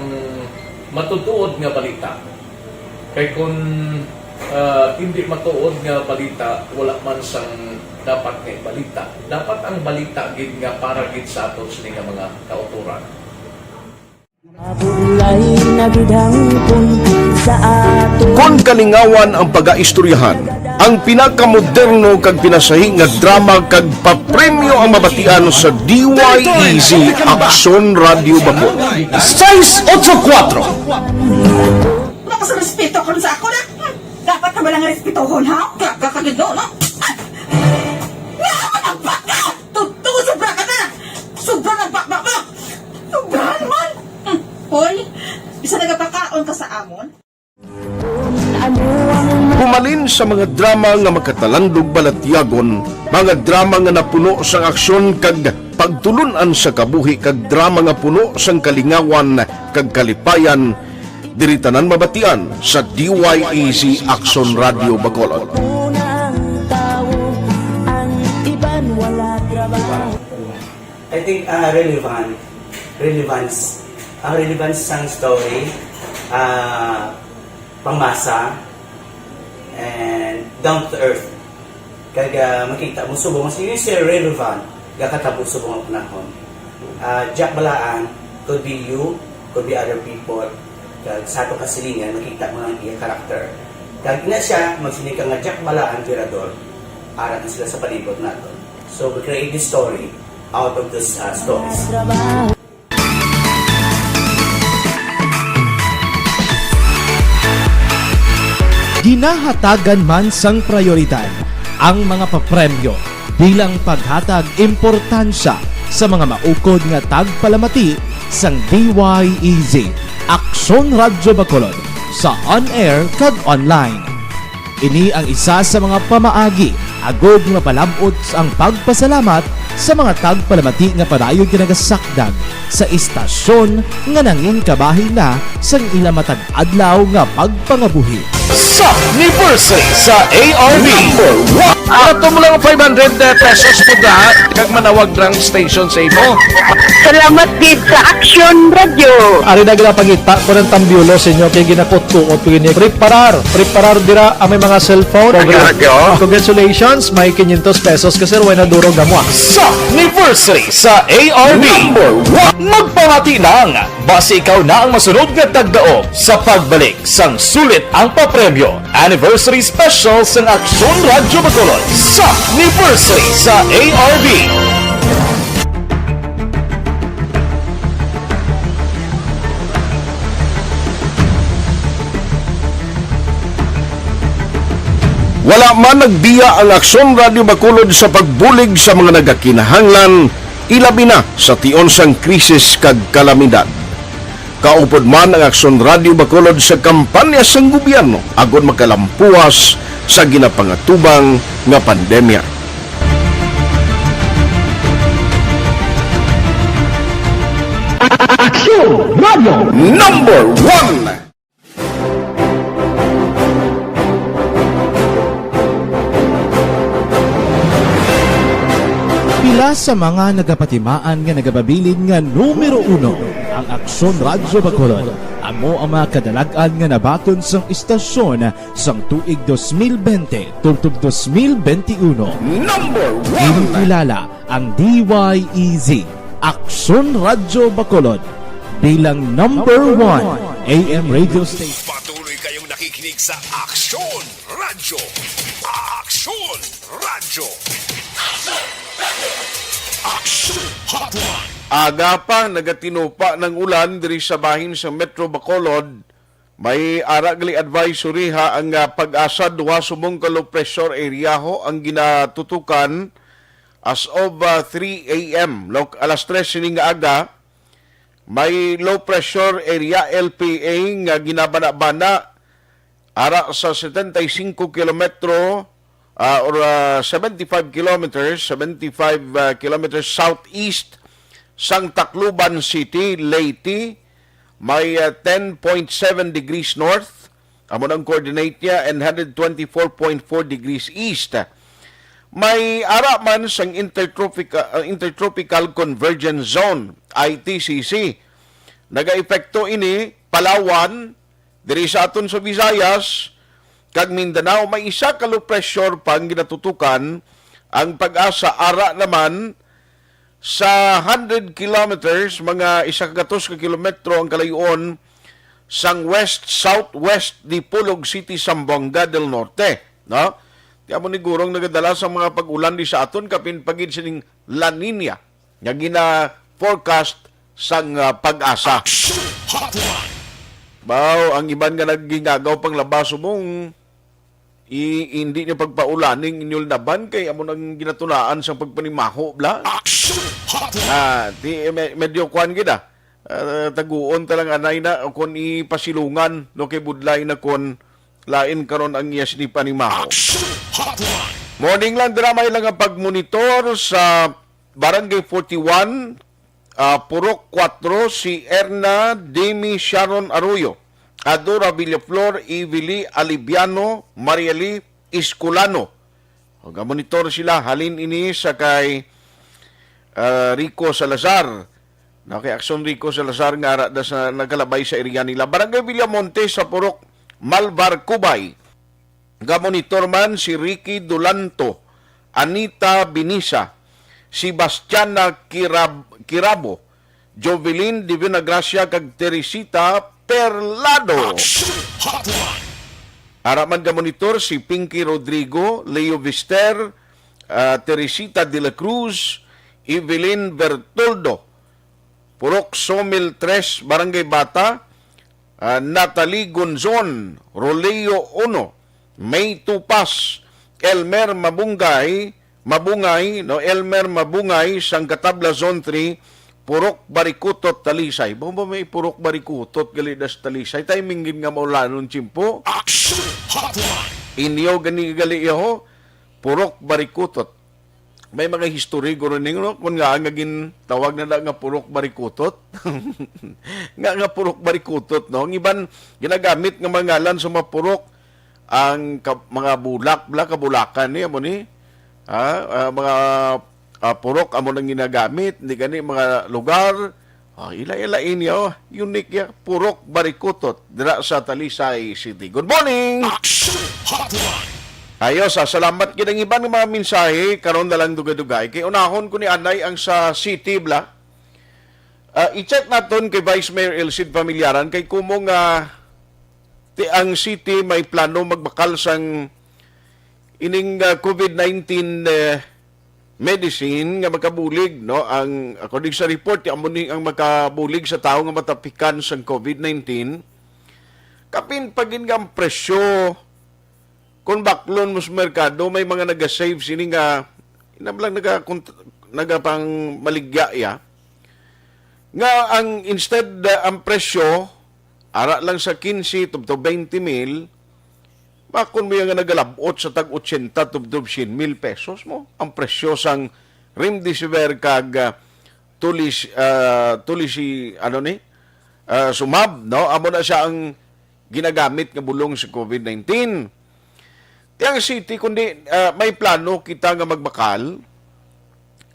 matutuod nga balita. Kay kung hindi matuod nga balita, wala man sang dapat nga balita. Dapat ang balita gid nga para gid sa aton sining mga kauturan. Kung kalingawan ang pag-aistoryahan, ang pinakamoderno kag pinasahi nga drama kag papremyo ang mabatian sa DYEZ Aksyon Radio Bacolod. 684 Nakas respeto ko sa ako na. Dapat ka malang respetohon, ha? Kakagado, no? Naman ang baka! Tugtugod sobra ka na! Sobra ng baka mo! Sobrahan man! Hoy, bisa nagapakaon ka sa amon? Pumalin sa mga drama nga magkatalandog balatyagon, mga drama nga napuno sa aksyon kag pagtulunan sa kabuhi kag drama nga puno sang kalingawan kag kalipayan diri tanan mabatian sa DYEZ Action Radio Bacolod. I think relevance sang story, pangmasa, and down to earth. Kaya makita mo subong, mas yun siya relevant, kakatabo subong ang panahon. Jack Balaan, could be you, could be other people. Kag sa ato kasilingan, makita mo ang iya karakter. Kag ina siya, magsinika nga Jack Balaan, tirador, arat na sila sa palibot natin. So we create this story out of these stories. Ginahatagan man sang prioridad ang mga papremyo bilang paghatag importansya sa mga maukod nga tagpalamati sang DYEZ Action Radio Bacolod sa on-air kag online. Ini ang isa sa mga pamaagi agod mapalabot ang pagpasalamat sa mga tagpalamati nga padayon kinagasakdag sa istasyon nga nangin kabahin na sang ila matag adlaw nga pagpangabuhi. Sa anniversary sa ARB Ato mo lang 500 pesos po da kag manawag drang station sa imo. Salamat gid sa Action Radio. Ari na pangita ko ng tambyulo sa inyo kay ginakot-kuot ko ini. Preparar dira ang may mga cellphone. Congratulations, may 500 pesos kasi way na durog gamwa. Sa anniversary sa ARB magpamati lang base ikaw na ang masunod nga tagdaog sa pagbalik sang sulit ang papremyo anniversary special sang Action Radio Bacolod sa anniversary sa ARB. Wala man nagbiya ang Aksyon Radio Bacolod sa pagbulig sa mga nagakinahanglan, ilabi na sa tion sang krisis kag kalamidad. Kaupod man ang Aksyon Radio Bacolod sa kampanya sang gobyerno agon makalampuas sa ginapangatubang nga pandemya. Aksyon Radio Number 1. Pila sa mga nagapatimaan nga nagababilin nga numero 1 ang Aksyon Radio Bacolod. Amo ang mga kadalagan nga nabaton sang istasyon sang tuig 2020 tungtong 2021. Number 1. Kinikilala ang DYEZ Aksyon Radio Bacolod bilang number 1 AM radio station. Patuloy kayong nakikinig sa Aksyon Radio. Aksyon Radio. Action Hotline. Aga pa nagatinupa ng ulan diri sa bahin sa Metro Bacolod. May aragali advisory ha ang pag-asa duwa sumong ka low pressure area ho ang ginatutukan as of 3 a.m. Alas 3 sining aga. May low pressure area LPA nga ginabana-bana ara sa 75 kilometro or 75 kilometers southeast sang Tacloban City, Leyte. May 10.7 degrees north amo ang coordinate niya and 124.4 degrees east. May ara man sang intertropical convergence zone ITCC. Naga-epekto ini Palawan diri sa aton sa Visayas kag Mindanao. May isa ka low pressure pang ginatutukan ang pag-asa ara naman sa 100 kilometers, mga 100 kilometro ang kalayon sang west-southwest di Pulog City, Zamboanga del Norte. No? Kaya mo ni Gurong nagadala sa mga pag-ulan di sa aton kapin pagid sining La Nina nga gina-forecast sang pag-asa. Bao, ang iban nga nagingagaw pang labaso mong hindi niya pagpaulaning inyol naban kay amo nang ginatulaan sa pagpanimaho bla. Medyo kuan gid taguon talang anay na kon ipasilungan no kay budlay na kon lain karon ang yes ni panimaho. Morning lang dira may lang ang pagmonitor sa Barangay 41, Purok 4, si Erna Demi Sharon Arroyo, Adora Villaflor, Ivili Alibiano, Marieli Isculano. Monitor sila, halin ini sa kay Rico Salazar. Kay Action Rico Salazar nga ara sa nagkalabay sa area nila. Barangay Villamonte sa Purok Malvar Cubay. Monitor man si Ricky Dulanto, Anita Binisa, si Bastiana Kirabo, Jovelyn Divina Gracia kag Teresita Perlado. Araman ka monitor si Pinky Rodrigo, Leo Vister, Teresita de la Cruz, Evelyn Bertoldo, Purok Somil 3, Barangay Bata, Natalie Gonzon, Roleo 1, May Tupas, Elmer Mabungay, Elmer Mabungay, Sangkatabla Zone 3, Purok Barikutot, Talisay. Ba may Purok Barikutot, Galidas Talisay. Timingin nga maulanon, Chimpo. Inyo gali ho, Purok Barikutot. May mga history guro ninyo, kung nga ngagin tawag na nga Purok Barikutot. nga Purok Barikutot, no? Ang iban, ginagamit ng mga ngalan sa mga purok, ang mga kabulakan niya mo ni, mga purok amo nang ginagamit, hindi gani mga lugar, ila-ilain niya, unique ya, Purok Barikutot, dira sa Talisay City. Good morning! Ayos, salamat kinang iban ng mga mensahe, karon na lang dugay-dugay. Kay unahon ko ni Anay ang sa City, bla. I-check naton kay Vice Mayor Elcid Familiaran, kay kumong ang City may plano magbakal sang ining COVID-19 medicine nga makabulig, no? Ang according sa report amo ning ang makabulig sa tawo nga matapikan sang COVID-19 kapin pagin nga ang presyo kung baklon mo sa merkado may mga naga-save sini nga inablang nagapang maligya ya nga ang instead ang presyo ara lang sa 15 to 20 mil, bakon mo yung nagalabot sa tag 80 to 100 mil pesos mo. Ang presyo sang Remdesivir kag sumab, no? Amo na siya ang ginagamit nga bulong sa COVID-19. Tiyang City, kundi may plano kita nga magbakal,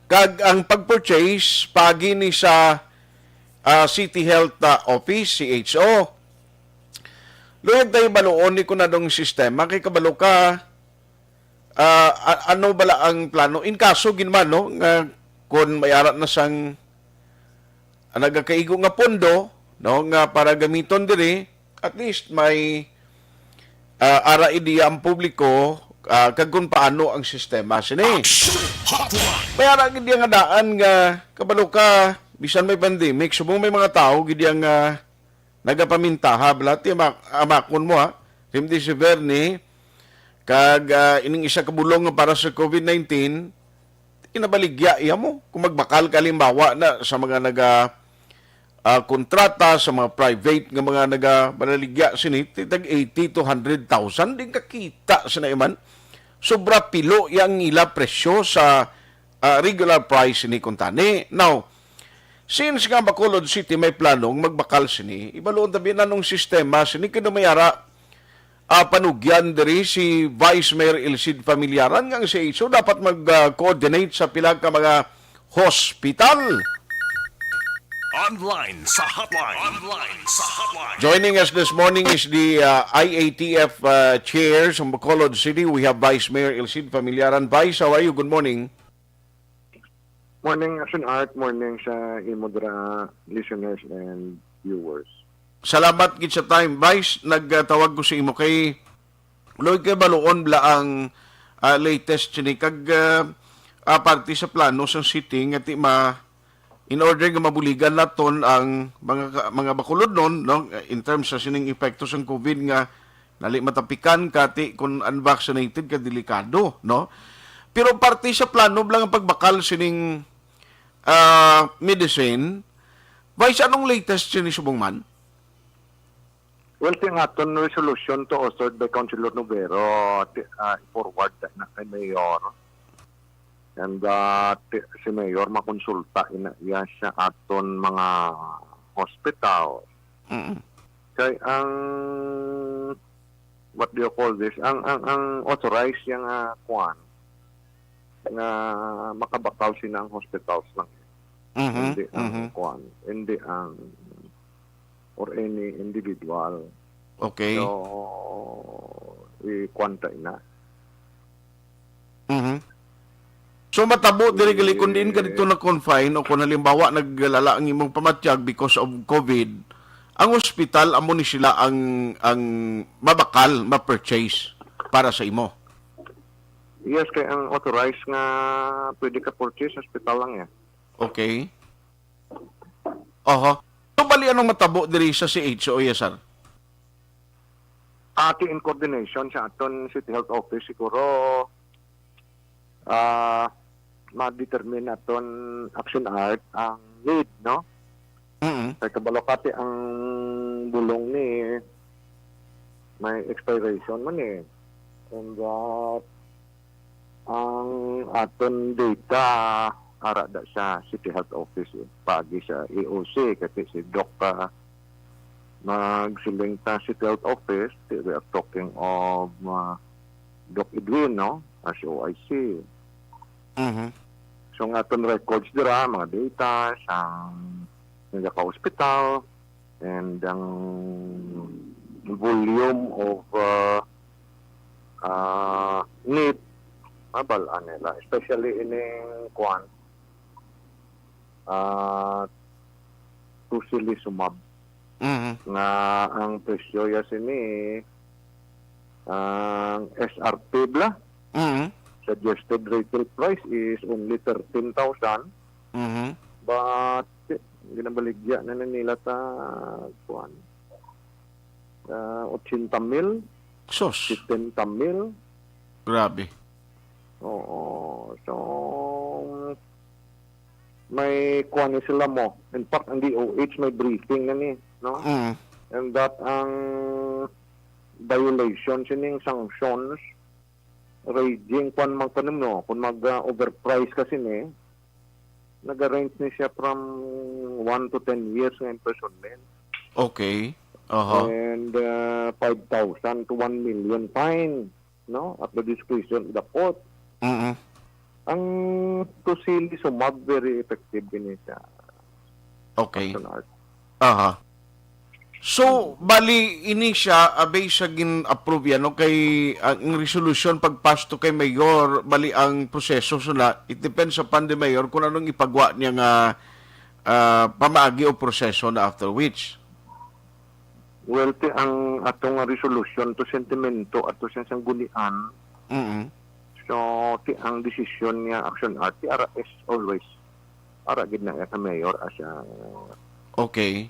kag ang pag-purchase, pagi ni sa City Health Office, CHO. Luyag tayo baluon ni ko na dong sistema, kay kabalo ka, ano bala ang plano? In kaso, ginman, no, nga, kung may arat na sang nagakaigo nga pondo, no, nga para gamiton diri, at least may ara ideya ang publiko, kag kung paano ang sistema sini. May ara gid nga daan nga kabalo ka bisan may pandemic, subong may mga tao gid yang nagapamintaha blat amakon mo ha. Remdesivir ni kag ining isa ka bulong nga para sa COVID-19 inabaligya iya mo kung magbakal kalimbawa na sa mga kontrata sa mga private nga mga nagabaligya sini tag 80 to 100,000 din kakita sa naiman sobra pilo yang ila presyo sa regular price ni kuntani. Now, since nga Bacolod City may planong magbakal sini, ibaloon tabi na nung sistema sini kinamayara panugyan diri si Vice Mayor Elcid Familiaran nga si ISO dapat mag-coordinate sa pila ka mga hospital. Online sa hotline. Joining us this morning is the IATF chair from Bacolod City. We have Vice Mayor Elcid Familiaran. Vice, how are you? Good morning. Morning, Action Art. Morning sa Imodra listeners and viewers. Salamat gid sa time. Vice, nagtawag ko sa imo kay Lloyd kay baluon bla ang latest ni kag parte sa plano sa city nga ti in order nga mabuligan naton ang mga Bacolod non, no, in terms sa sining epekto sa COVID nga nali matapikan kati kung unvaccinated ka delikado, no? Pero parte sa plano lang ang pagbakal sining medicine. Vice, anong latest siya ni Subong man? Well, tingaton resolution to authored by Councilor Novero forward na kay Mayor. And si Mayor makonsulta iya siya aton mga hospital. Kay ang what do you call this? Ang authorized yang kuan nga makabakaw sila ang hospitals lang. Hindi ang kuan, hindi ang or any individual. Okay. So i-quanta na. So matabo diri gali kun diin ka dito na confine o kung halimbawa naglalala ang imong pamatyag because of COVID, ang ospital amo ni sila ang mabakal ma-purchase para sa imo. Yes, kay ang authorized nga pwede ka purchase hospital lang ya. Okay. Aha. So bali anong matabo diri sa CHO ya sir? Ati in coordination sa aton City Health Office siguro ma-determine naton action art ang need, no? Kaya kabalokati ang bulong ni may expiration man eh. And ang aton data ara da sa City Health Office pagi sa EOC kasi si Doc magsiling ta City Health Office. We are talking of Doc Edwin, no? As OIC. So nga aton records dira, mga data sa hospital and ang volume of need mabalaan nila, especially in kuan tocilizumab nga ang presyo ya sini ang SRP bla suggested retail price is only 13,000 but ginabaligya na nila ta kuan 80,000 sos 70,000 grabe. Oo. So may kuan sila mo. In fact, ang DOH may briefing na ni, no? And that ang violation sining sanctions ranging kung magtanong kung mag-overprice kasi ni nag-range ni siya from 1 to 10 years ng imprisonment. Okay. And 5,000 to 1 million fine, no? At the discretion of the court. Ang tocilizumab very effective din siya. Okay. So, bali, ini siya, abay siya gin-approve yan, no? Kay, ang resolution, pagpasto kay Mayor, bali, ang proseso, so na, it depends upon the Mayor kung anong ipagwa niya nga pamaagi o proseso na after which. Well, ang atong resolution to sentimento at to siyang gunian, so, ang decision niya, action art, ara is always, ara gid na sa Mayor as a okay.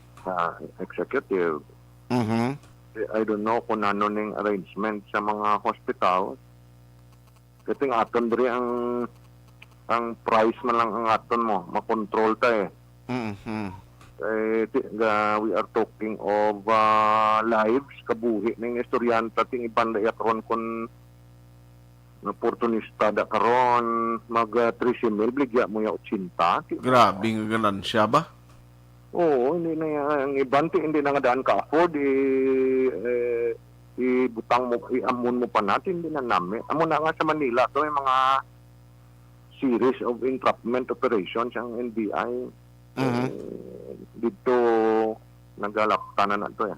Executive. I don't know kung ano ning arrangement sa mga hospital. Kasi ang aton diri ang price man lang ang aton mo, makontrol ta eh. We are talking of lives, kabuhi ning estudyante ting ibanda yakron kun oportunista da karon mag 13,000 bligya mo ya 80. Grabe nga ganansya ba? Oo, hindi na ang iban hindi na nga daan ka afford ibutang mo, iamon mo pa natin, hindi na namin. Amo na nga sa Manila, to may mga series of entrapment operations ang NBI. Dito nagalaktanan na to.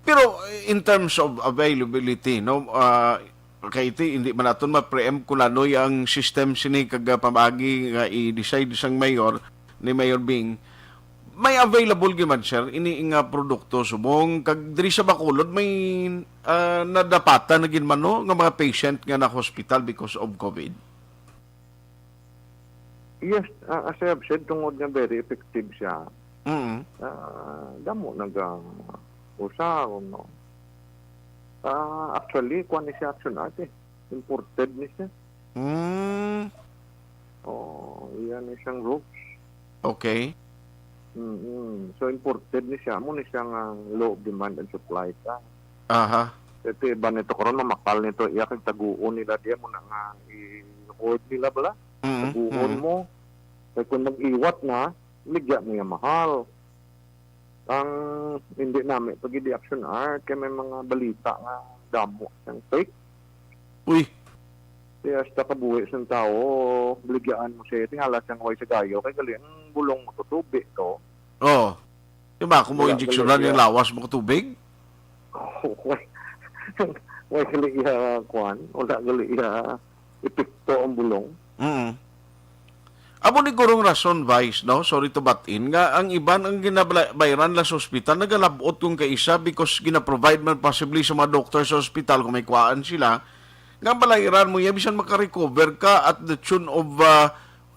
Pero in terms of availability, no, kay iti hindi man naton ma-preempt kung ano yung system sini kag pamagi nga i-decide sang mayor ni Mayor Bing. May available gyud man sir ini nga produkto subong kag diri sa Bacolod may nadapatan na gid man no nga mga patient nga na hospital because of COVID. Yes, as I have said, tungod nga very effective siya. Damo usa no. Actually, kuan ni siya action ate. Imported ni siya. Yan isang ropes. Okay. So imported ni siya. Mo ni siya nga low demand and supply ka. Ito iba nito karon mamakal nito. Iya kag taguon nila diya mo na nga word nila bala. Buhon mo. Kaya kung nag-iwat na, ligya mo yung mahal. Ang hindi namin, pag di Action Art, kaya may mga balita nga damo ng fake. Uy. Kaya sa kabuhi sa tao, ligyaan mo siya. Tingala siyang way sa gayo. Kaya gali, ang bulong mo tutubi to. Oo. Diba, kung mo Wala, injeksyonan gali, yung lawas mo tubig? Way gali kwan. Wala gali epekto ang bulong. Amo ni gurong rason, Vice, no? Sorry to butt in. Nga, ang iban ang ginabayaran la sa ospital, nagalabot kung kaisa because gina-provide man possibly sa mga doktor sa ospital kung may kuhaan sila. Nga balayaran mo, bisan makarecover ka at the tune of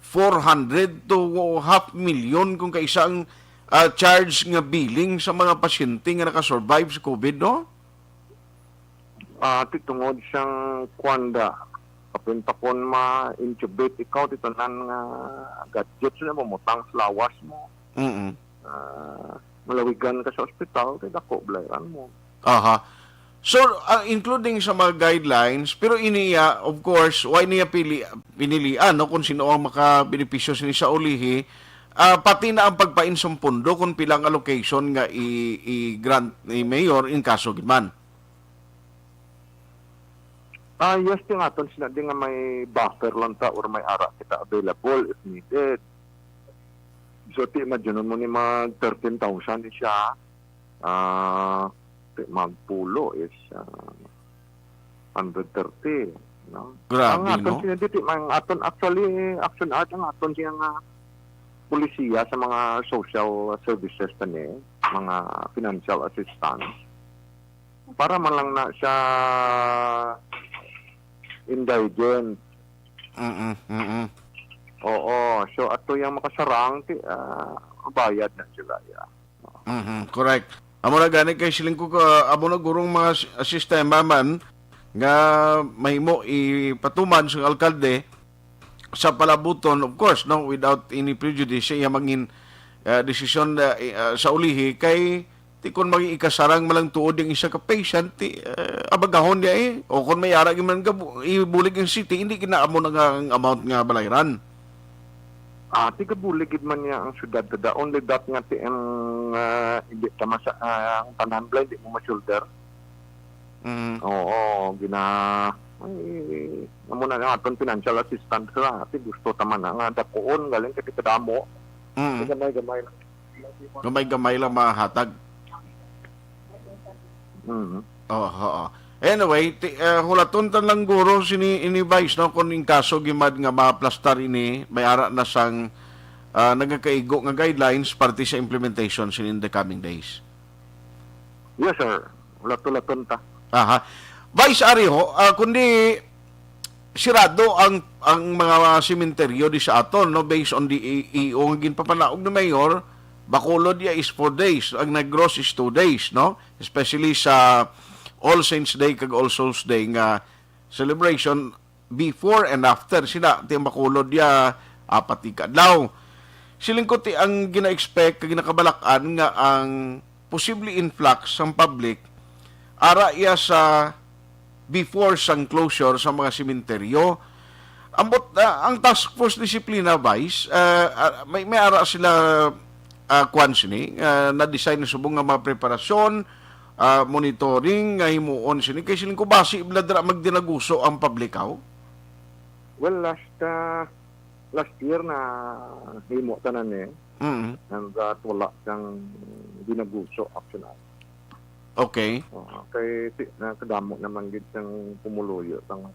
400 to 500,000 kung kaisa ang charge nga billing sa mga pasyente nga nakasurvive sa COVID, no? Titungod siyang kwanda. Kapinta kon ma-intubate ikaw, dito nan nga gadgets na mamutang sa lawas mo. Malawigan ka sa ospital, kaya dako, balayaran mo. Aha. So, including sa mga guidelines, pero iniya, of course, why niya pinilian, no, kung sino ang makabenepisyo sa ulihi, pati na ang pagpainsong pundo kung pilang allocation nga i-grant ni Mayor in kaso giman. Yes, tingaton sila din nga may buffer lang ta or may ara kita available if needed. So, imagine mo ni mag 13,000 din siya. Magpulo is 130. No? Grabe, ang aton no? sila dito, ang aton actually, Action Art, ang aton siya nga pulisiya sa mga social services tani, mga financial assistance. Para man lang na siya indigent. Oo. So, ato yung makasarang, bayad na sila. Correct. Amo na gani kay siling ko amo na gurong mga sistema man nga mahimo ipatuman sa alkalde sa palabuton, of course, no, without any prejudice siya mangin desisyon sa ulihi kay ti kon maging ikasarang malang tuod yung isa ka patient abagahon niya o kung may ara man ibulig yung city hindi kinaamo na nga ang amount nga balayaran. Tiga buligid man niya ang syudad tada only that nga ti ang hindi tama sa ang tanan blind di mo ma-shoulder. Oo, amo na nga aton financial assistance ra ati gusto tama na nga dakoon galing kay kadamo. Gamay lang mahatag. Anyway, hulaton tan lang guro ini Vice, no, kung in kaso gimad nga maplastar ini may ara na sang nagakaigo nga guidelines parte sa implementation in the coming days. Yes, sir. Hulaton ta. Aha. Vice Ariho, kundi sirado ang mga sementeryo di sa aton, no, based on the EO nga ginpapanaog ni Mayor. Bacolod is 4 days. Ang Negros is 2 days, no? Especially sa All Saints Day kag All Souls Day nga celebration before and after sila ti Bacolod apat kadlaw. Siling ko ti ang gina-expect kag ginakabalakan nga ang possibly influx ng public ara iya sa before sang closure sa mga sementeryo. Ambot ang task force disiplina Vice, may ara sila kwan na-design na subong nga mga preparasyon, monitoring, himuon sini. Kaya siling ko basi bladra magdinaguso ang publikaw? Well, last year na himo tanan and wala kang dinaguso actually. Okay. Kay kadamo naman gid sang pumuluyo tang.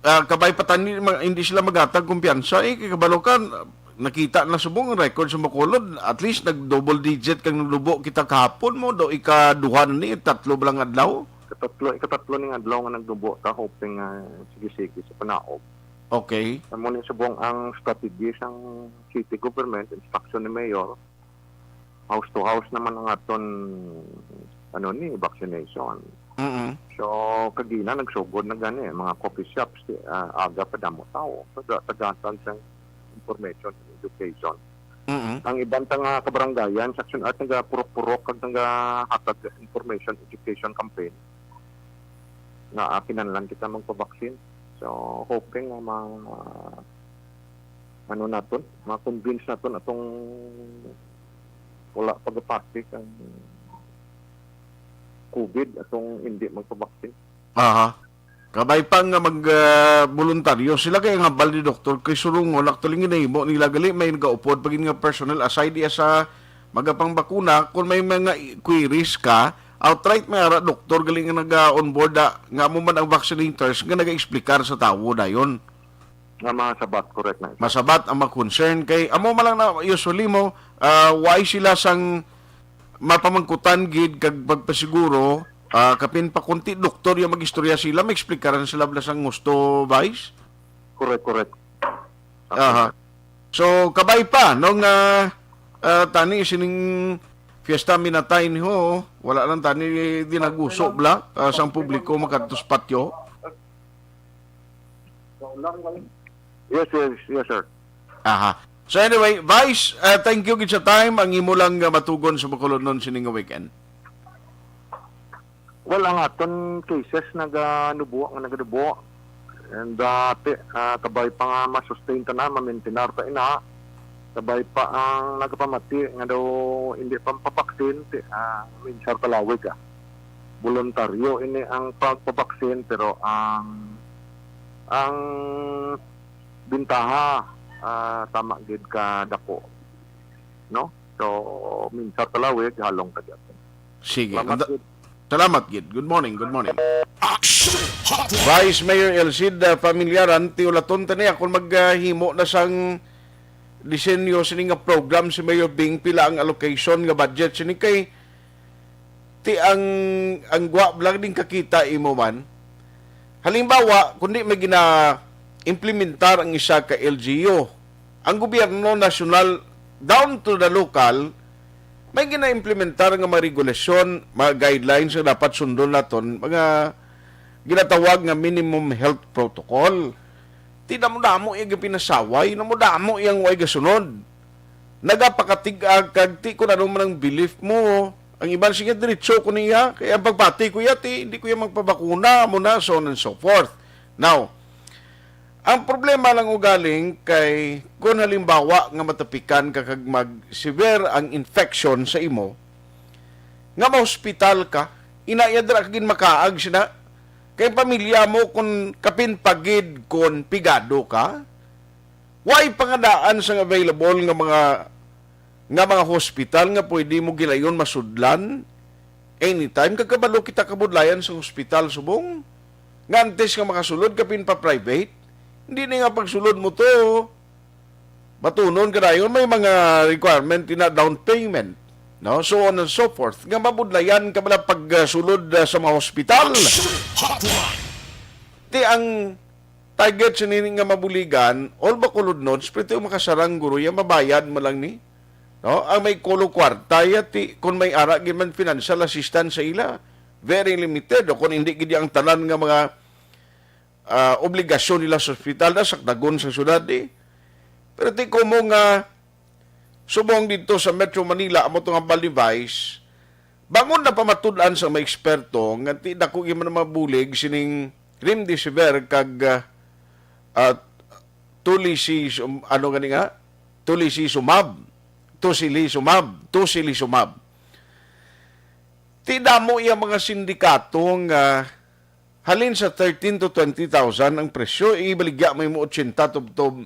Kabay patan hindi sila magatag kumpiyansa kay kabalo kan nakita na subong ang record sa Bacolod, at least nag-double digit kang naglubo kita kahapon mo, do ikaduhan ni, 3 lang adlaw? Ikatatlo ning adlaw nga nagdubo ta, hoping sige-sige sa panaog. Okay. Amo ni subong ang strategy sang city government, instruction ni Mayor, house to house naman ang aton vaccination. So, kagina nagsugod na gani, mga coffee shops, aga pa damo tao. So, tagatan sang information and education. Ang ibang nga kabarangayan, sa Action Art, nga purok-purok kag nga hatag information education campaign. nga kinahanglan kita magpabaksin. So hoping nga ano naton, ma-convince naton atong wala pagpapasok ang COVID atong hindi magpabaksin. Aha. Kabay pa nga mag-voluntaryo, sila kay nga bal ni doktor kay surungon actually ginahimo nila gali may nagaupod pag nga personnel aside iya sa magapang bakuna kung may mga queries ka outright may ara doktor gali nga naga-onboard nga mo man ang vaccinators nga naga-explicar sa tawo dayon. Nga masabat, correct na. Masabat ang concern kay amo man lang na usually mo why sila sang mapamangkutan gid kag pagpasiguro kapin pa kunti doktor yung mag-istorya sila may explikaran sila blasang gusto vice. Correct. Aha. So kabay pa nung tani sining fiesta minatay ni ho wala lang tani dinaguso bla sang publiko makadtos patio. Yes, sir. Aha. So anyway, Vice, thank you gid sa time. Ang imo lang matugon sa Bacolod noon sining weekend. Well, ang aton cases naganubuo. And kabay pa nga masustain ta na, ma-maintain ta ina. Kabay pa ang nagpamati nga daw hindi pa papaksin, minsan kalawig ka. Voluntaryo ini ang pagpapaksin pero ang bintaha tama gid ka dako. No? So minsan kalawig halong ka diyan. Sige. Salamat gid. Good morning. Vice Mayor Elcid Familiaran ti ulaton tani ako maghimo na sang disenyo sini nga program si Mayor Bing pila ang allocation nga budget sini kay ti ang gwa blang ding kakita imo man. Halimbawa, kundi may implementar ang isa ka LGU. Ang gobyerno nasyonal down to the local may gina-implementar nga mga regulasyon, mga guidelines na dapat sundon naton, mga ginatawag nga minimum health protocol. Ti damo yung pinasaway, damo yung way gasunod. Nagapakatig-ag kag ti ko na naman ang belief mo. Ang iban sige diretso ko niya, kaya ang pagpati ko yati, hindi ko yan magpabakuna muna, so on and so forth. Now, ang problema lang ugaling kay kung halimbawa nga matapikan ka kag mag-severe ang infection sa imo, nga ma-hospital ka, inayadra kagin makaag sina, kay pamilya mo kung kapin pagid kung pigado ka, why pangadaan sa available nga mga hospital nga pwede mo gilayon masudlan anytime kagabalo kita kabudlayan sa hospital subong nga antes nga makasulod kapin pa private hindi na nga pagsulod mo to matunon ka dayon may mga requirement na down payment no so on and so forth nga mabudlayan ka bala pagsulod sa mga hospital ti ang target sa nga mabuligan all Bacolod nodes pwede makasarang guro yan mabayad mo lang ni. No, ang may kulo kwarta yati kung may ara gid man financial assistance sa ila very limited o kung hindi gid ang tanan nga mga obligasyon nila sa ospital na sakdagon sa syudad pero ti ko mo nga subong dito sa Metro Manila amo to nga device bangon na pamatud-an sa mga eksperto nga ti dako gyud man mabulig sining remdesivir kag Tocilizumab. Ti damo iya mga sindikato nga halin sa 13 to 20,000 ang presyo, ibaligya may mo 80 tubtob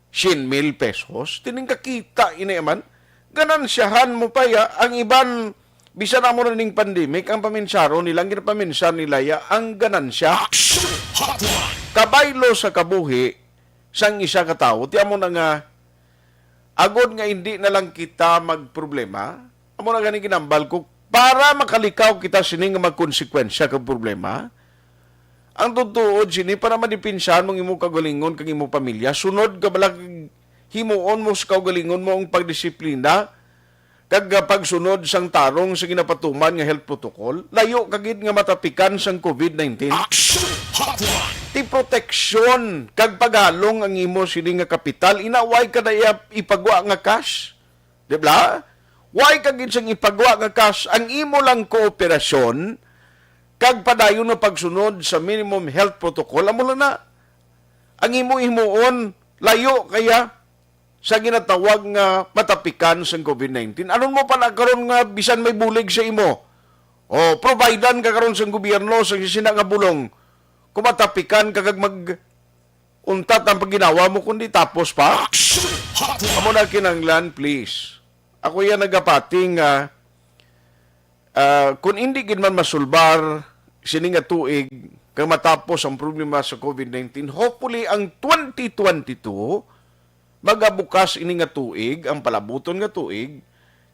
100,000 pesos. Tining kakita inayaman, ganansyahan mo pa ya, ang iban, bisa na mo rin pandemic, ang paminsaro nilang ginapaminsan nila ya, ang ganansya. Kabaylo sa kabuhi, sang isa katao, ti amo na nga, agod nga hindi na lang kita magproblema, amo na ganing ginambal ko, para makalikaw kita sining magkonsekwensya kag problema, ang tutuod sini para madipinsan mong imo kagalingon kag imo pamilya, sunod ka bala himuon mo sa kagalingon mo ang pagdisiplina, kag pagsunod sang tarong sa ginapatuman nga health protocol, layo kagid nga matapikan sang COVID-19. Ti proteksyon kag paghalong ang imo sini nga kapital inaway kada ipagwa nga cash di ba why kag sang ipagwa nga cash ang imo lang kooperasyon kag padayon na pagsunod sa minimum health protocol, amo lang na. Ang imo-imuon, layo kaya sa ginatawag nga matapikan sa COVID-19. Anon mo pa na karon nga bisan may bulig sa imo? O providean ka karon sa gobyerno sa sina nga bulong. Kumatapikan kagag mag untat ang pagginawa mo kundi tapos pa. Amo na kinanglan, please. Ako yan nagapating kung hindi gid man masulbar sini nga tuig kang matapos ang problema sa COVID-19, hopefully ang 2022 magabukas ini nga tuig, ang palabuton nga tuig,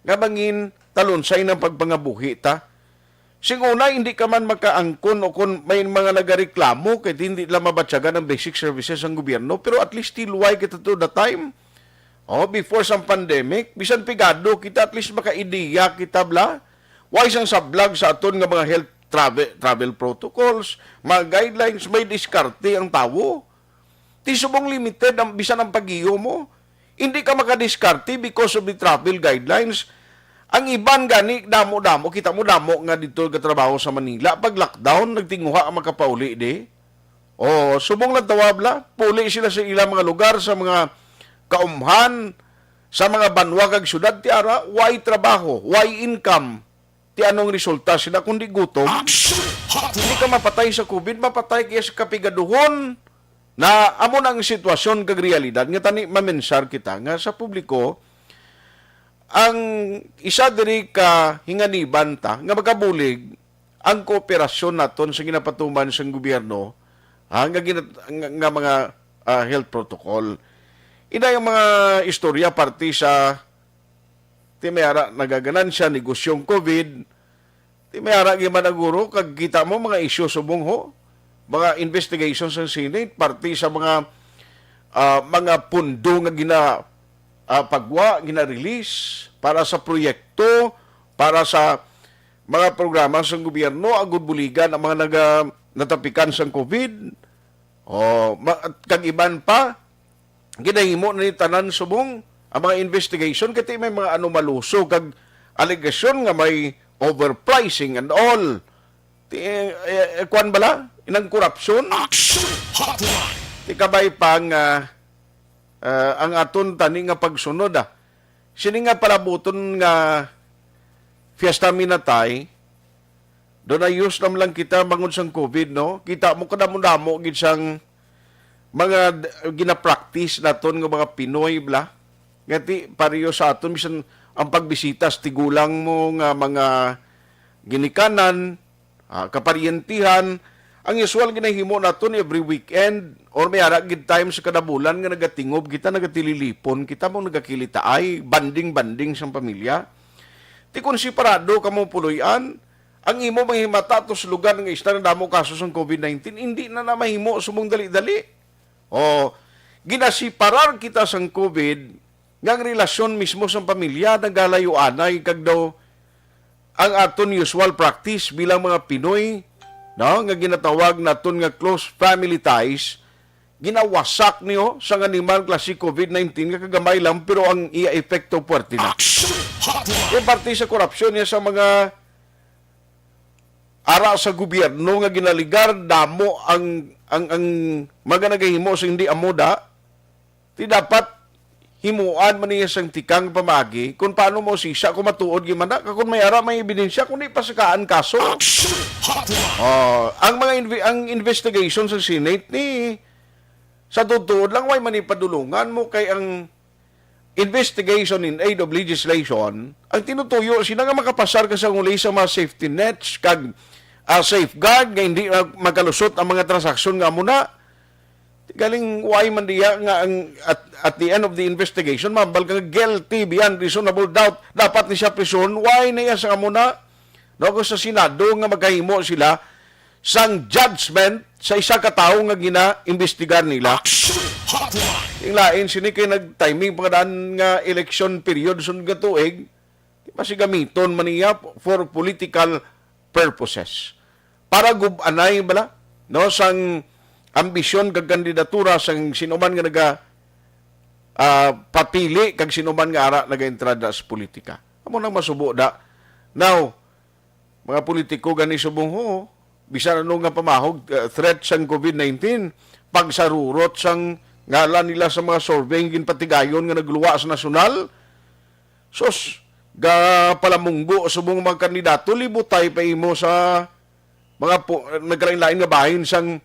nga bangin talunsay ng pagpangabuhi ta. Singuna, hindi ka man makaangkon o kung may mga nagareklamo kahit hindi lang mabatsagan ang basic services ng gobyerno, pero at least tiluway kita to the time. Before sa pandemic, bisan pigado kita, at least maka-ideya kita bla. Why isang sablag sa aton nga mga health travel protocols, mga guidelines, may diskarte ang tawo. Ti subong limited ang bisan ang pag-iyo mo. Hindi ka makadiskarte because of the travel guidelines. Ang iban gani, damo-damo, kita mo damo nga dito katrabaho sa Manila. Pag lockdown, nagtinguha ang makapauli di. Subong lang tawabla, puli sila sa ilang mga lugar, sa mga kaumhan, sa mga banwa kag syudad, ti ara, why trabaho, why income? Ti anong resulta sila kundi gutom? Hindi ka mapatay sa COVID, mapatay kaya sa kapigaduhon na amo ang sitwasyon kag realidad nga tani mamensar kita nga sa publiko ang isa diri ka hinganiban ta nga makabulig ang kooperasyon naton sa ginapatuman sa gobyerno nga mga health protocol. Ina yung mga istorya parte sa timayara nagaganansya negosyong COVID, timayara gimanaguro kag kita mo mga isyu subong ho, mga investigations sa Senate, parte sa mga pundo nga gina-release para sa proyekto, para sa mga programa sa gobyerno, agud buligan ang mga natapikan sa COVID. Kag iban pa, ginahimo na ni tanan subong ang mga investigation kasi may mga anomaluso kag allegation nga may overpricing and all. Kuan bala? Inang korupsyon? Ti kabay pang ang aton tani nga pagsunod Sini nga palabuton nga fiesta minatay, doon ayos lang kita bangon sang COVID, no? Kita mo kadamo-damo gid sang mga gina-practice naton nga mga Pinoy bla. Ngati pareho sa aton bisan ang pagbisita sa tigulang mo nga mga ginikanan, kaparyentihan, ang usual ginahimo naton every weekend or may ara gid time sa kada bulan nga nagatingob kita, nagatililipon kita mo nagakilita ay banding sa pamilya. Ti kun si parado kamo puloy-an, ang imo mahimata tos lugar nga isda na damo kaso sa COVID-19, hindi na mahimo sumong dali-dali. Ginasiparar kita sang COVID nga ang relasyon mismo sa pamilya nagalayo-anay kag daw ang aton usual practice bilang mga Pinoy, no, nga ginatawag naton nga close family ties, ginawasak niyo sa animal klase COVID-19 nga kagamay lang pero ang iya epekto puwerte na. Yung parte sa korupsyon niya sa mga ara sa gobyerno nga ginaligar damo ang mga nagahimo sa hindi amoda, ti dapat himuan man niya sang tikang pamagi kung paano mo sisa kung matuod gimana kung may ara may ebidensya kung di pasakaan kaso. Ang investigation sa Senate ni sa tutuod lang way manipadulungan mo kay ang investigation in aid of legislation ang tinutuyo sila nga makapasar ka sa uli sa mga safety nets kag safeguard nga hindi magkalusot ang mga transaksyon nga muna. Galing why man diya nga ang at the end of the investigation mambal ka guilty beyond reasonable doubt dapat ni siya prison, why na iya sa muna no ko sa Senado nga magahimo sila sang judgment sa isa ka tawo nga gina-imbestigar nila. Yung lain sini kay nag-timing pagdaan nga election period sun nga tuig masigamiton man niya for political purposes para gubanay bala no sang ambisyon kag kandidatura sang sinuman nga naga papili kag sinuman nga ara naga-entrada sa politika. Amo nang masubo da. Now, mga politiko gani subong bisan ano nga pamahog, threat sang COVID-19, pagsarurot sang ngalan nila sa mga survey ginpatigayon nga nagluwa sa nasyonal. Sos, ga palamunggo subong mga kandidato, libutay pa imo sa mga nagkalain-lain nga bahin sang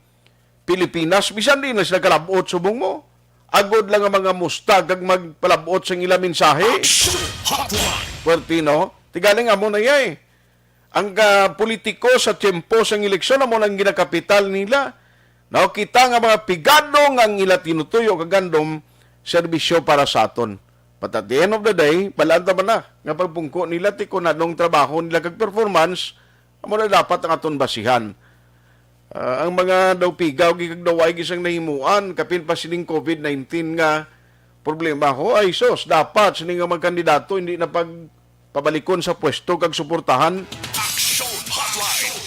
Pilipinas, bisan din na sila kalabot subong mo. Agod lang ang mga mustag kag magpalabot sa ilang mensahe. Puerti, no? Tigaling amo na yay. Ang politiko sa tiyempo sa eleksyon amo nang ginakapital nila. No, kita nga mga pigadong ang ila tinutuyo kagandom serbisyo para sa aton. But at the end of the day, balanta ba na nga pagpungko nila ti kunanong trabaho nila kag performance, amo na dapat ang aton basihan. Ang mga daw pigaw gigagdaway gisang nahimuan kapin pa sining COVID-19 nga problema ho ay sos dapat sining nga magkandidato hindi na pagpabalikon sa pwesto kag suportahan. Action Hotline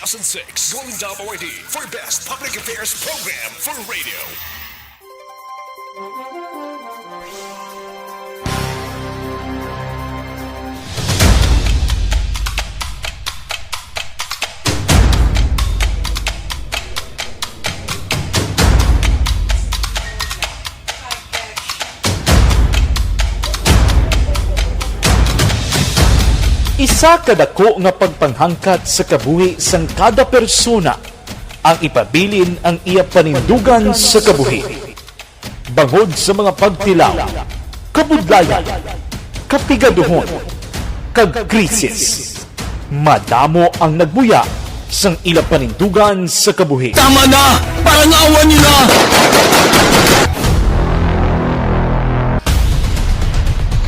2006 going WID for Best Public Affairs Program for Radio. Isa kadako nga pagpanghangkat sa kabuhi sang kada persona ang ipabilin ang iya panindugan sa kabuhi. Bangod sa mga pagtilaw, kabudlayan, kapigaduhon, kag krisis. Madamo ang nagbuya sang ila panindugan sa kabuhi. Tama na! Parang awan nyo na!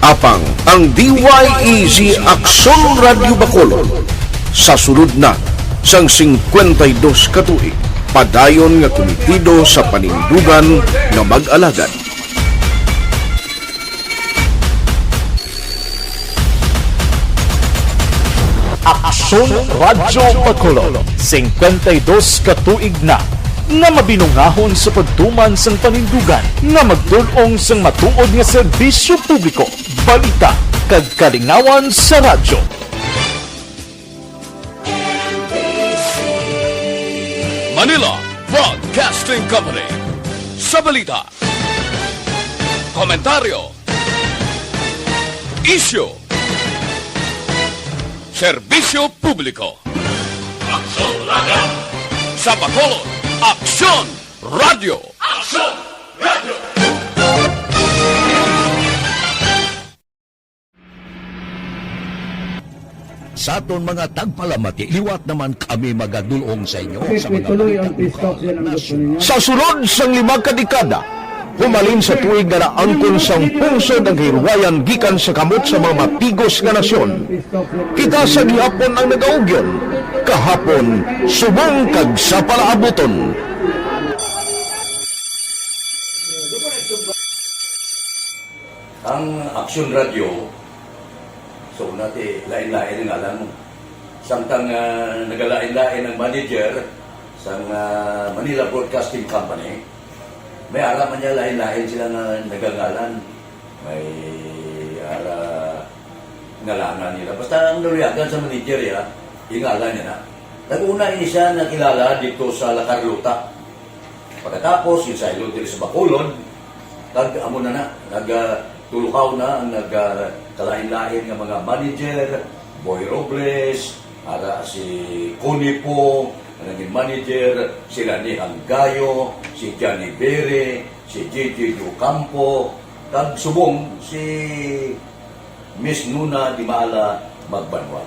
Apang ang DYEZ Aksyon Radio Bacolod sa sulod na sang 52 katuig padayon nga komitido sa panindugan nga mag-alagad. Aksyon Radio Bacolod 52 katuig na nga mabinungahon sa pagtuman sang panindugan nga magdulong sang matuod nga serbisyo publiko, balita kag kalingawan sa radyo. Manila Broadcasting Company. Sa balita, komentaryo, isyu, serbisyo publiko. Aksyon Radio! Sa Bacolod, Aksyon Radio! Aksyon Radio! Sa aton mga tagpalamati, liwat naman kami magadulong sa inyo sa mga Sa sulod sang 5 kadekada, humalin sa tuig nga naangkon sang pungsod ang hirwayan gikan sa kamot sa mga mapigos nga nasyon. Kita sa gihapon ang nagaugyon, kahapon subong kag sa palaabuton. Ang Aksyon Radio, so natin, lain-lain ang alam mo. Samtang nagalain-lain ang manager sa Manila Broadcasting Company, may alaman niya lain-lain sila na nagangalan. May ngalanan nila. Basta ang naluyagan sa manager, ingalan niya na. Nag-una siya na kilala dito sa La Carlota. Pagkatapos, yung sa ilo dito sa Bacolod, amo na nagtulukaw na ang nagkalain-lain ng mga manager, Boy Robles, si Connie po, naging manager, sila ni Anggayo, si Johnny Bere, si JJ Ducampo, kag subong si Miss Nuna Dimala Magbanwa.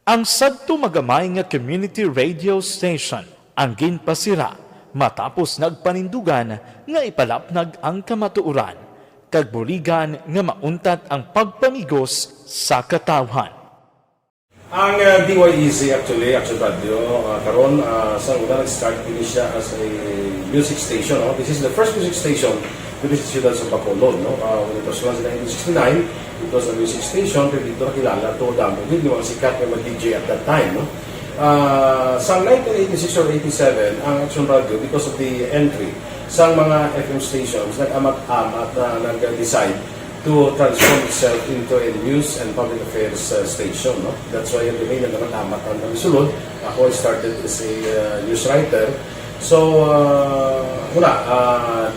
Ang sadto magamay nga community radio station ang ginpasira matapos nagpanindugan nga ipalapnag ang kamatuuran kag buligan nga mauntat ang pagpamigos sa katawhan. Ang DYEZ actually, Action Radio, karon sa una nag-start din siya as a music station. No? This is the first music station with the Ciudad sa Bacolod. No? When it was launched in 1969, it was a music station, pero dito nakilala to damo. Hindi mga sikat na mag-DJ at that time. No? Sa 1986 or 87, ang Action Radio, because of the entry sa mga FM stations, nag-amat-amat na nag-decide to transform itself into a news and public affairs station. No? That's why yung domain na naman amatan ng sulod. Ako started as a news writer. So,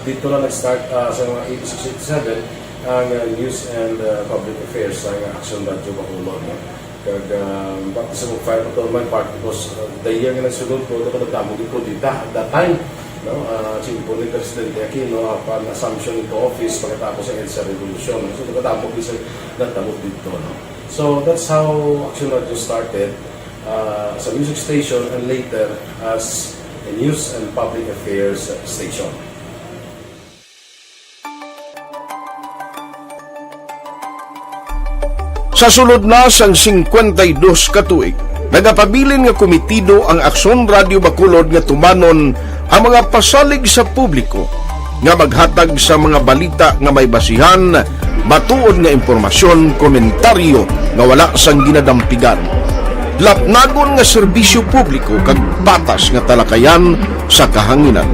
dito na nag-start sa mga 8687 ang news and public affairs ng Action Radio Bacolod. No? Kag bakit sa mag-file ko my part because the year nga nagsulod ko, nakadamog ko dito at that time. No, po ni Presidente Aquino upon assumption into office pagkatapos ng EDSA Revolution. So, nagkatapos isa nagtamog dito. No? So, that's how Action Radio started as a music station and later as a news and public affairs station. Sa sulod na sang 52 ka tuig, nagapabilin nga komitido ang Aksyon Radio Bacolod nga tumanon ang mga pasalig sa publiko nga maghatag sa mga balita nga may basihan, matuod nga impormasyon, komentaryo nga wala sang ginadampigan. Lapnagon nga serbisyo publiko kag patas nga talakayan sa kahanginan.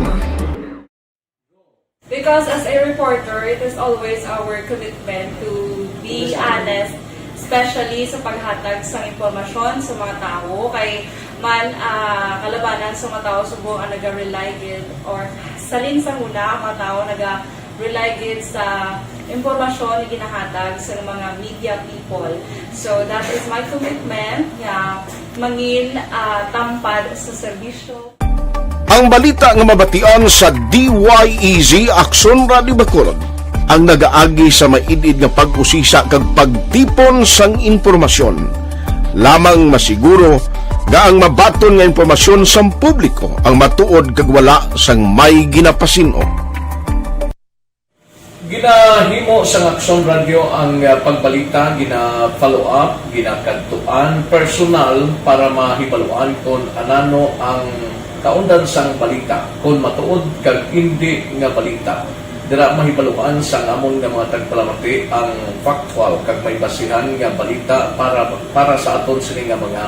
Because as a reporter, it is always our commitment to be honest, especially sa paghatag sa impormasyon sa mga tao, kay man kalabanan sa mga tao subong ang naga-rely gid or salin sa huna ang mga tao naga-rely gid sa impormasyon na ginahatag sa mga media people. So that is my commitment nga mangin tampad sa serbisyo. Ang balita nga mabatian sa DYEZ Aksyon Radio Bacolod ang nagaagi sa maidid nga pag-usisa kag pagtipon sang impormasyon. Lamang masiguro nga ang mabaton nga impormasyon sa publiko ang matuod kag wala sang may ginapasino. Ginahimo sa Aksyon Radio ang pagbalita, gina-follow up, ginakantuan personal para mahibaluan kung anano ang kaundan sang balita. Kung matuod kag hindi nga balita, dira mahibaluan sa amon nga mga tagpalamati ang factual kag may basihan nga balita para sa aton sini nga mga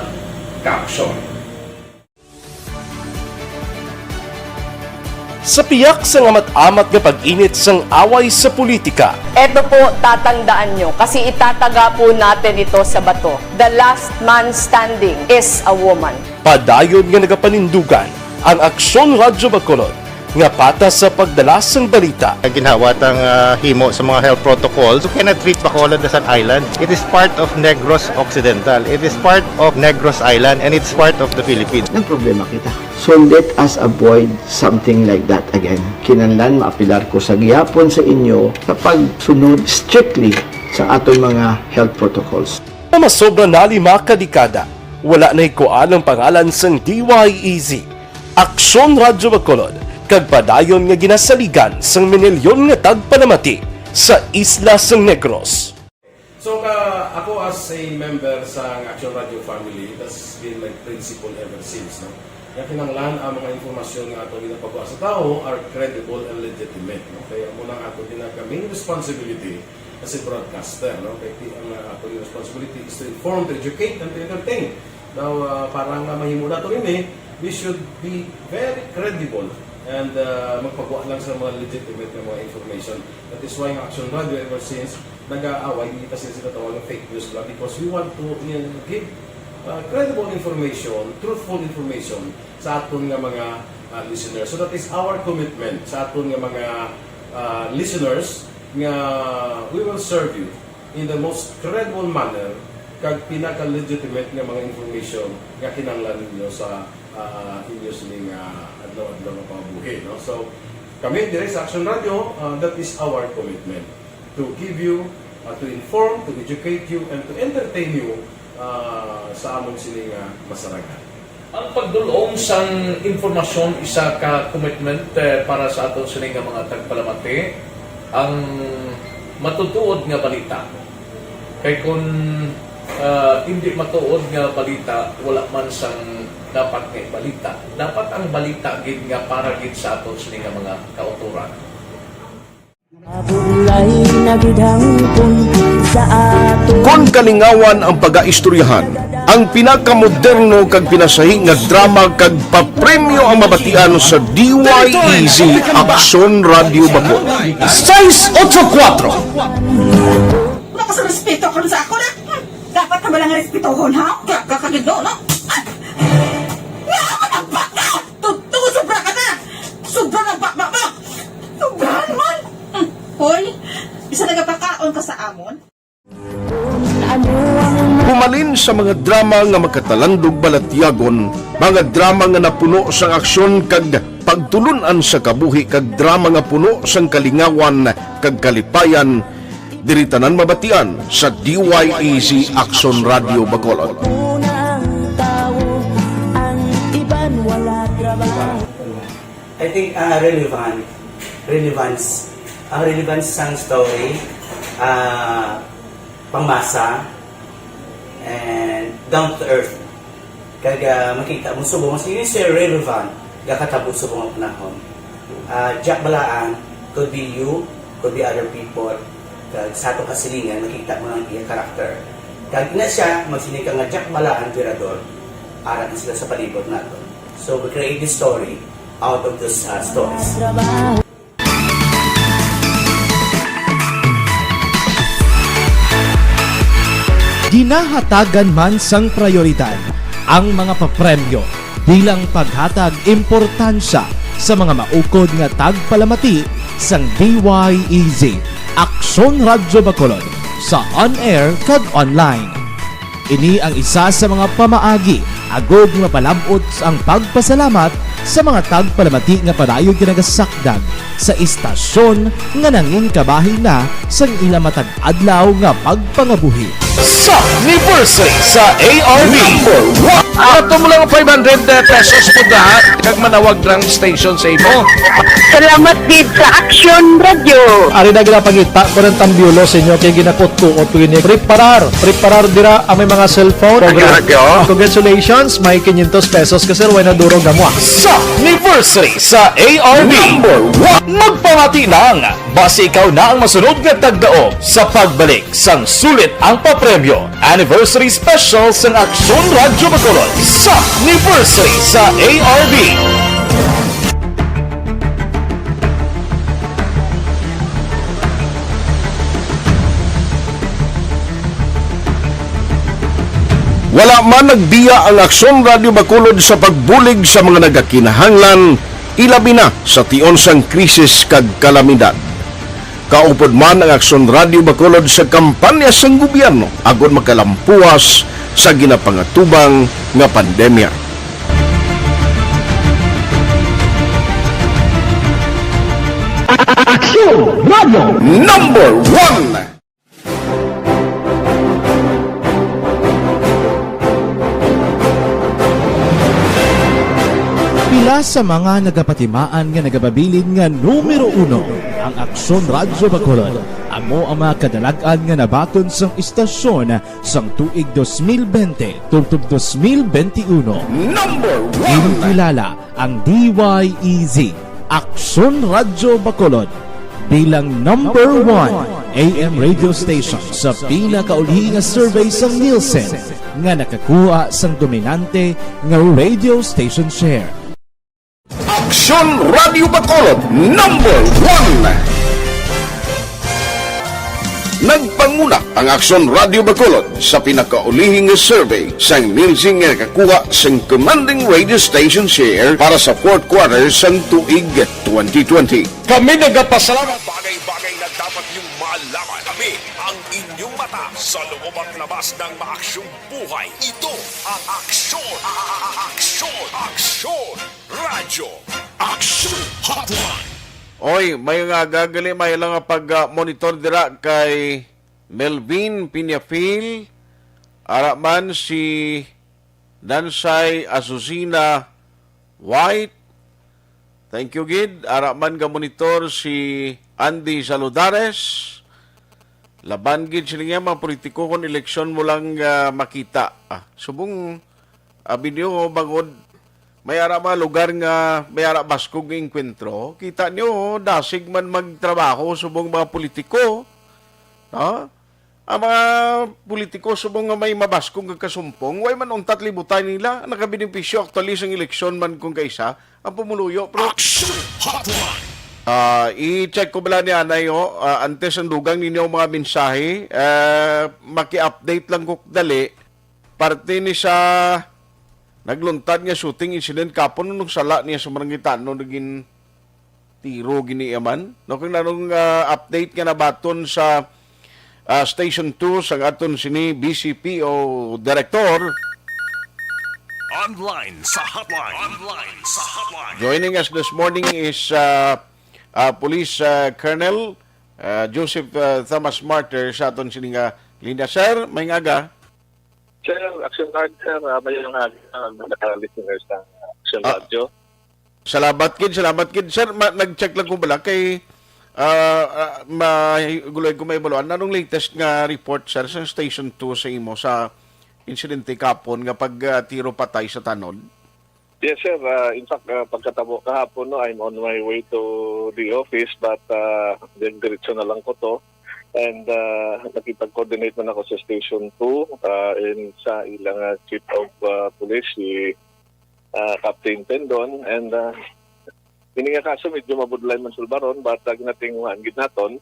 ka-aksyon. Sa piyak sa amat-amat nga pag-init sang away sa politika. Ito po, tatandaan nyo, kasi itataga po natin ito sa bato. The last man standing is a woman. Padayon nga nagapanindugan ang Aksyon Radio Bacolod nga patas sa pagdalas ng balita. Ginhawat ang himo sa mga health protocols. You cannot treat Bacolod as an island. It is part of Negros Occidental. It is part of Negros Island and it's part of the Philippines. Ang problema kita. So let us avoid something like that again. Kinahanglan maapilar ko sa gihapon sa inyo sa pagsunod strictly sa aton mga health protocols. Masobra na 5 kadekada, wala na ikuan ang pangalan sang DYEZ, Aksyon Radio Bacolod, kag padayon nga ginasaligan sang minilyon nga tagpanamati sa isla sang Negros. So ako as a member sa Action Radio family, that's been my principle ever since. No? Kaya kinanglan ang mga informasyon nga ato ginapagawa sa tao are credible and legitimate. No? Kaya muna ato main responsibility as a broadcaster. No? Kaya ang ato responsibility is to inform, to educate, and to entertain. Now, parang mahimo na ito rin we should be very credible and magpagawa lang sa mga legitimate na mga information. That is why ang Action Radio ever since nag-aaway, hindi kasi sila tawag ng fake news lang because we want to give credible information, truthful information sa aton nga mga listeners. So that is our commitment sa aton nga mga listeners nga we will serve you in the most credible manner kag pinaka-legitimate nga mga information nga kinahanglan ninyo sa inyo sining adlaw-adlaw nga pamumuhay. No? So, kami dire sa Action Radio, that is our commitment to give you, to inform, to educate you, and to entertain you sa among sining masaragan. Ang pagdulong sang informasyon isa ka commitment para sa aton sining mga tagpalamati ang matutuod nga balita. Kay kung hindi matuod nga balita, wala man sang dapat nga balita. Dapat ang balita gid nga para gid sa aton sining mga kauturan. Kon kalingawan ang pag-aistoryahan, ang pinakamoderno kag pinasahi nga drama kag papremyo ang mabatian sa DYEZ Aksyon Radio Bacol. 684 Wala ka sa respeto ka sa ako na. Dapat ka malang respetohon, ha? Kakagino, no? Nga ang baka! Tungkol sobra ka na! Sobra ng baka mo! Sobrahan man! Hoy, isa nagapakaon ka sa amon? Pumalin sa mga drama nga magkatalandog balatyagon, mga drama nga napuno sa aksyon kag pagtulunan sa kabuhi kag drama nga puno sang kalingawan kag kalipayan, diri tanan mabatian sa DYEZ Aksyon Radio Bacolod. I think relevance sang story, pangmasa, and down to earth. Kaya makita mo subong, mas yun siya relevant, kakatabo subong ang panahon. Jack Balaan, could be you, could be other people. Sa atong kasilingan, makita mo lang iya karakter. Kaya na siya, magsinika nga Jack Balaan, Virador, arat na sila sa palibot natin. So we create this story out of those stories. Ginahatagan man sang prioridad ang mga papremyo bilang paghatag importansya sa mga maukod nga tagpalamati sang DYEZ Aksyon Radio Bacolod sa on-air kag online. Ini ang isa sa mga pamaagi agod mapalabot ang pagpasalamat sa mga tagpalamati nga padayog ginagasakdag sa istasyon nga nangin kabahin na sang ilang matag adlaw nga pagpangabuhi. Sa anniversary sa ARB ato mo lang 500 pesos po lahat kag manawag lang station sa imo. Salamat gid sa Aksyon Radio. Ari na ginapangita ko ng tambiulo sa inyo kay ginakot-tuot ko ini preparar dira ang may mga cellphone. Congratulations, may 500 pesos kasi way na durog na mo. Sa anniversary sa ARB magpamati lang base ikaw na ang masunod nga tagdaog sa pagbalik sang sulit ang papremyo anniversary special sang Aksyon Radio Bacolod sa anniversary sa ARB. Wala man nagbiya ang Aksyon Radio Bacolod sa pagbulig sa mga nagakinahanglan, ilabi na sa tion sang krisis kag kalamidad. Kaupod man ang Aksyon Radio Bacolod sa kampanya sang gobyerno agod makalampuas sa ginapangatubang nga pandemya. Aksyon Radio Number 1. Pila sa mga nagapatimaan nga nagababilin nga numero 1 ang Aksyon Radio Bacolod. Amo ang mga kadalagan nga nabaton sang istasyon sang tuig 2020 tungtub 2021. Number 1. Inikilala ang DYEZ Aksyon Radio Bacolod bilang number 1 AM radio station sa pinakauli nga survey sang Nielsen nga nakakuha sang dominante nga radio station share. Aksyon Radio Bacolod Number 1. Nagpanguna ang Aksyon Radio Bacolod sa pinakaulihing survey sang Nielsen nga nakakuha sang commanding radio station share para sa fourth quarter sang tuig 2020. Kami nagpasalamat. Bagay-bagay na dapat niyong malaman. Kami ang inyong mata sa loob at labas ng maaksyong buhay. Ito ang Aksyon. Aksyon Radio. Aksyon Hotline. Oy, may nga gagali, may lang pag-monitor dira kay Melvin Piñafil, araman si Dansay Azucena White. Thank you, Gid. Araman ka monitor si Andy Saludares. Laban, Gid, sila nga mga politiko kung eleksyon mo lang makita. Subong, abinyo, bangod, may ara mga lugar nga may ara baskog ng enkwentro, kita nyo, dasig man magtrabaho subong mga politiko. No? Ang mga politiko subong nga may mabaskog nga kasumpong, way man untat libutan nila, nakabinipisyo actually sa eleksyon man kung kaisa, ang pumuluyo. Pero, i-check ko bala ni Anay, antes ang dugang ninyo mga mensahe, maki-update lang ko dali, parte ni sa nagluntad nga shooting incident kapon nung sala niya sa Marangitan nung naging tiro giniaman. No, kung nanong update nga nabaton sa Station 2 sa aton sini BCP o Director. Online sa hotline. Joining us this morning is Police Colonel Joseph Thomas Martyr sa aton sini nga linya. Sir, may ngaga. Sir, Action Radio, sir, may mga listeners ng Action Radio. Salamat kid. Sir, nag-check lang ko bala kay guloy ko may baluan. Anong latest nga report, sir, sa Station 2 sa imo sa insidente kapon nga pag-tiro patay sa tanod? Yes, sir. In fact, pagkatabo kahapon, no, I'm on my way to the office but diretso na lang ko to. And nakipag-coordinate man ako sa Station 2 in sa ilang Chief of Police, si Captain Tendon. And hindi nga kaso medyo mabudlay man sulbaron, but ginating maanggit naton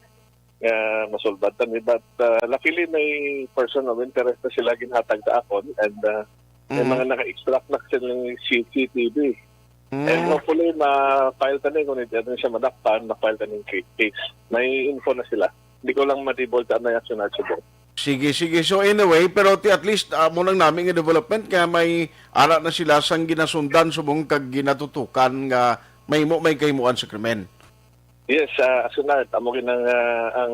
masulbad kami. But luckily may person of interest na sila ginhatag sa akon. And may mga naka-extract na sila ng CCTV. And hopefully ma-file tanin kung hindi siya madakpan, ma-file tanin case. May info na sila. Hindi ko lang matibol sa national subong. Sige. So anyway, pero at least munang namin nga development kaya may ara na sila sang ginasundan subong kag ginatutukan nga may kaymuan sa krimen. Yes, asunod amo ginang ang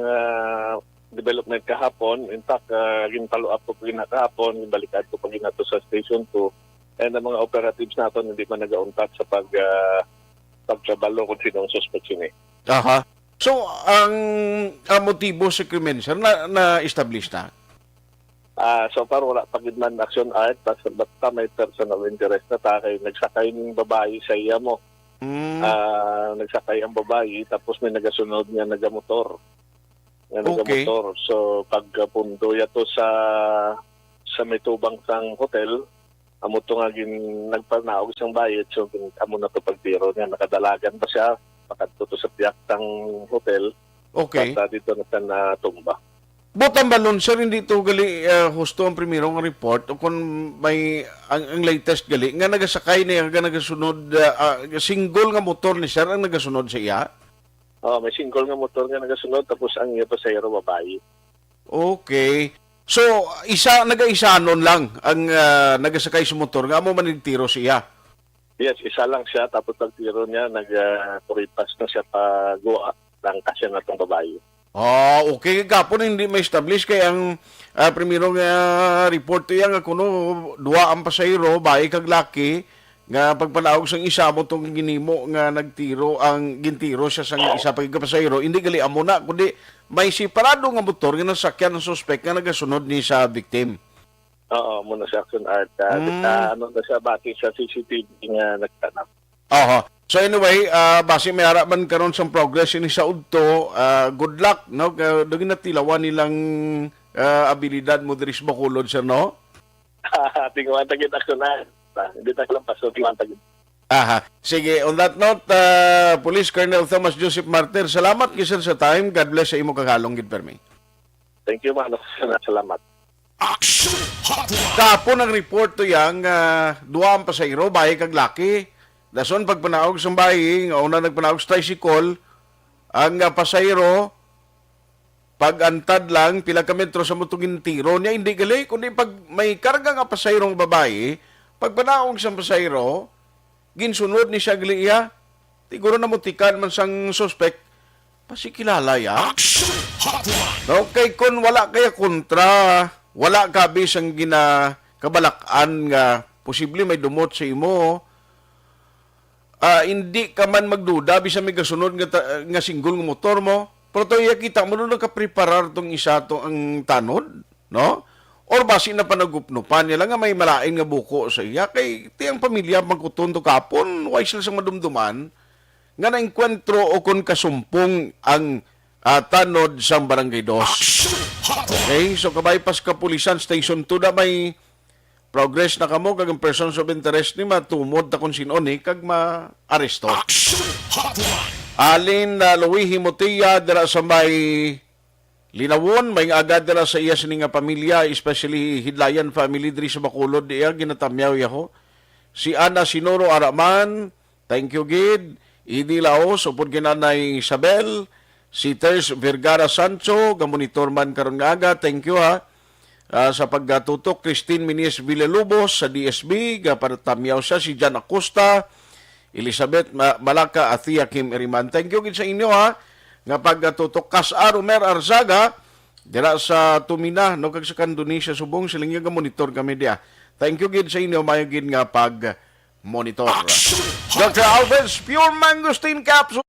development kahapon. In fact, ginfollow up ko kahapon, gibalikan ko pag ginato sa Station 2 and ang mga operatives naton hindi man nagauntat sa pagtrabalo kung sinong suspect sini. Aha. So, ang motibo sa krimen, sir, na-establish na? So far, wala pagidman action art, basta may person of interest na takay. Nagsakay ng babae sa iya mo. Nagsakay ang babae, tapos may nagasunod niya nagamotor. Nagamotor. So, pagpundo yato sa may tubang sang hotel, amo to nga nagpanaog siyang bayad, so amo na to pagtiro niya. Nakadalagan pa siya, makatuto sa piyaktang hotel. Okay. Basta dito na tumba. Botang balon, sir, hindi ito gali husto ang primerong report o kung may ang latest gali nga nagasakay niya nga nagasunod single nga motor ni sir ang nagasunod sa iya? May single nga motor nga nagasunod tapos ang iya pasahero babae. Okay. So, nag-isa nun lang ang nagasakay sa motor nga mo manigtiro siya? Yes, isa lang siya, tapos pagtiro niya, nag-kuripas na siya pagawa ng kasya na itong babae. Okay. Kapon hindi ma-establish kay ang primerong report yan nga kuno, dua ang pasayro, bae kag laki, nga pagpanaog sang isa mo itong ginimo nga gintiro siya sang isa pagkapasayro, hindi gali amo na, kundi may separado nga motor nga nasakyan ng suspect nga nagasunod ni sa victim. Oo, muna sa action art. Na siya bati sa CCTV nga nagtanap. So anyway, base may ara man karon sa progress ni sa udto, good luck, no? Dugin na tilawan nilang abilidad mo diri sa Bacolod, sir, no? Tingwan tagit action art. Hindi tayo lang paso, tingwan tagit. Sige, on that note, Police Colonel Thomas Joseph Martyr, salamat kisir sa time. God bless sa imo kagalong gid permi. Thank you, man. Salamat. Kapon ang report to yang duwa ang pasayro, bahay kag laki. Dason pagpanaog sa bahay, nga una nagpanaog sa tricycle, ang pasayro, pag-antad lang, pila ka metro sa mutungin tiro niya, hindi gali, kundi pag may karga nga pasayrong babae, pagpanaog sa pasayro, ginsunod ni siya gali iya, siguro na mutikan man sang suspect, pasikilala ya. Okay, kung wala kaya kontra, wala ka bisang ginakabalakan nga posible may dumot sa imo, hindi ka man magduda bisa may kasunod nga single ng motor mo, pero to iya kita mo nung nakapreparar tong isa to ang tanod, no? or basi na panagupnupan niya lang nga may malain nga buko sa iya kay tiyang pamilya magkutunto kapon why sila sa madumduman nga naengkwentro o kon kasumpong ang tanod sang Barangay 2. Okay, so kabaypas kapulisan station 2 na may progress na kamo kag ang persons of interest ni matumod ta kun sino ni kag ma-aresto. Alin na Louis Himotia dira sa may Linawon, may agad dira sa iya sini nga pamilya, especially Hidlayan family diri sa Bacolod diya ginatamyaw yaho. Si Ana Sinoro Araman, thank you gid. Idi Laos, upod ginanay Isabel, si Ters Vergara Sancho, gamonitor man karon nga aga, thank you ha. Sa pagtutok, Christine Minies Villalobos sa DSB, gapartamyaw siya, si Jan Acosta, Elizabeth Malaka, Athia Kim Eriman. Thank you gid sa inyo ha. Nga pagtutok, Kasar Umer Arzaga, dira sa Tumina, no kag sa Indonesia subong, siling nga monitor kami diya. Thank you gid sa inyo, mayo gid nga pag-monitor. Dr. Alvarez, Pure Mangosteen Capsule.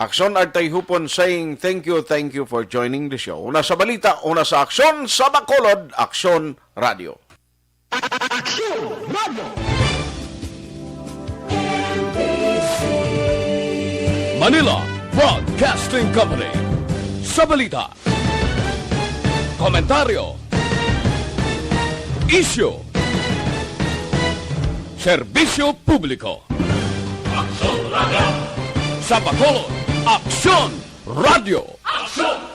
Aksyon Artay Hupon saying thank you for joining the show. Una sa balita, una sa Aksyon sa Bacolod, Aksyon Radio. Aksyon Radio! Manila Broadcasting Company. Sa balita, komentaryo, issue, serbisyo publiko. Aksyon Radio! Sa Bacolod, Aksyon Radio! Aksyon!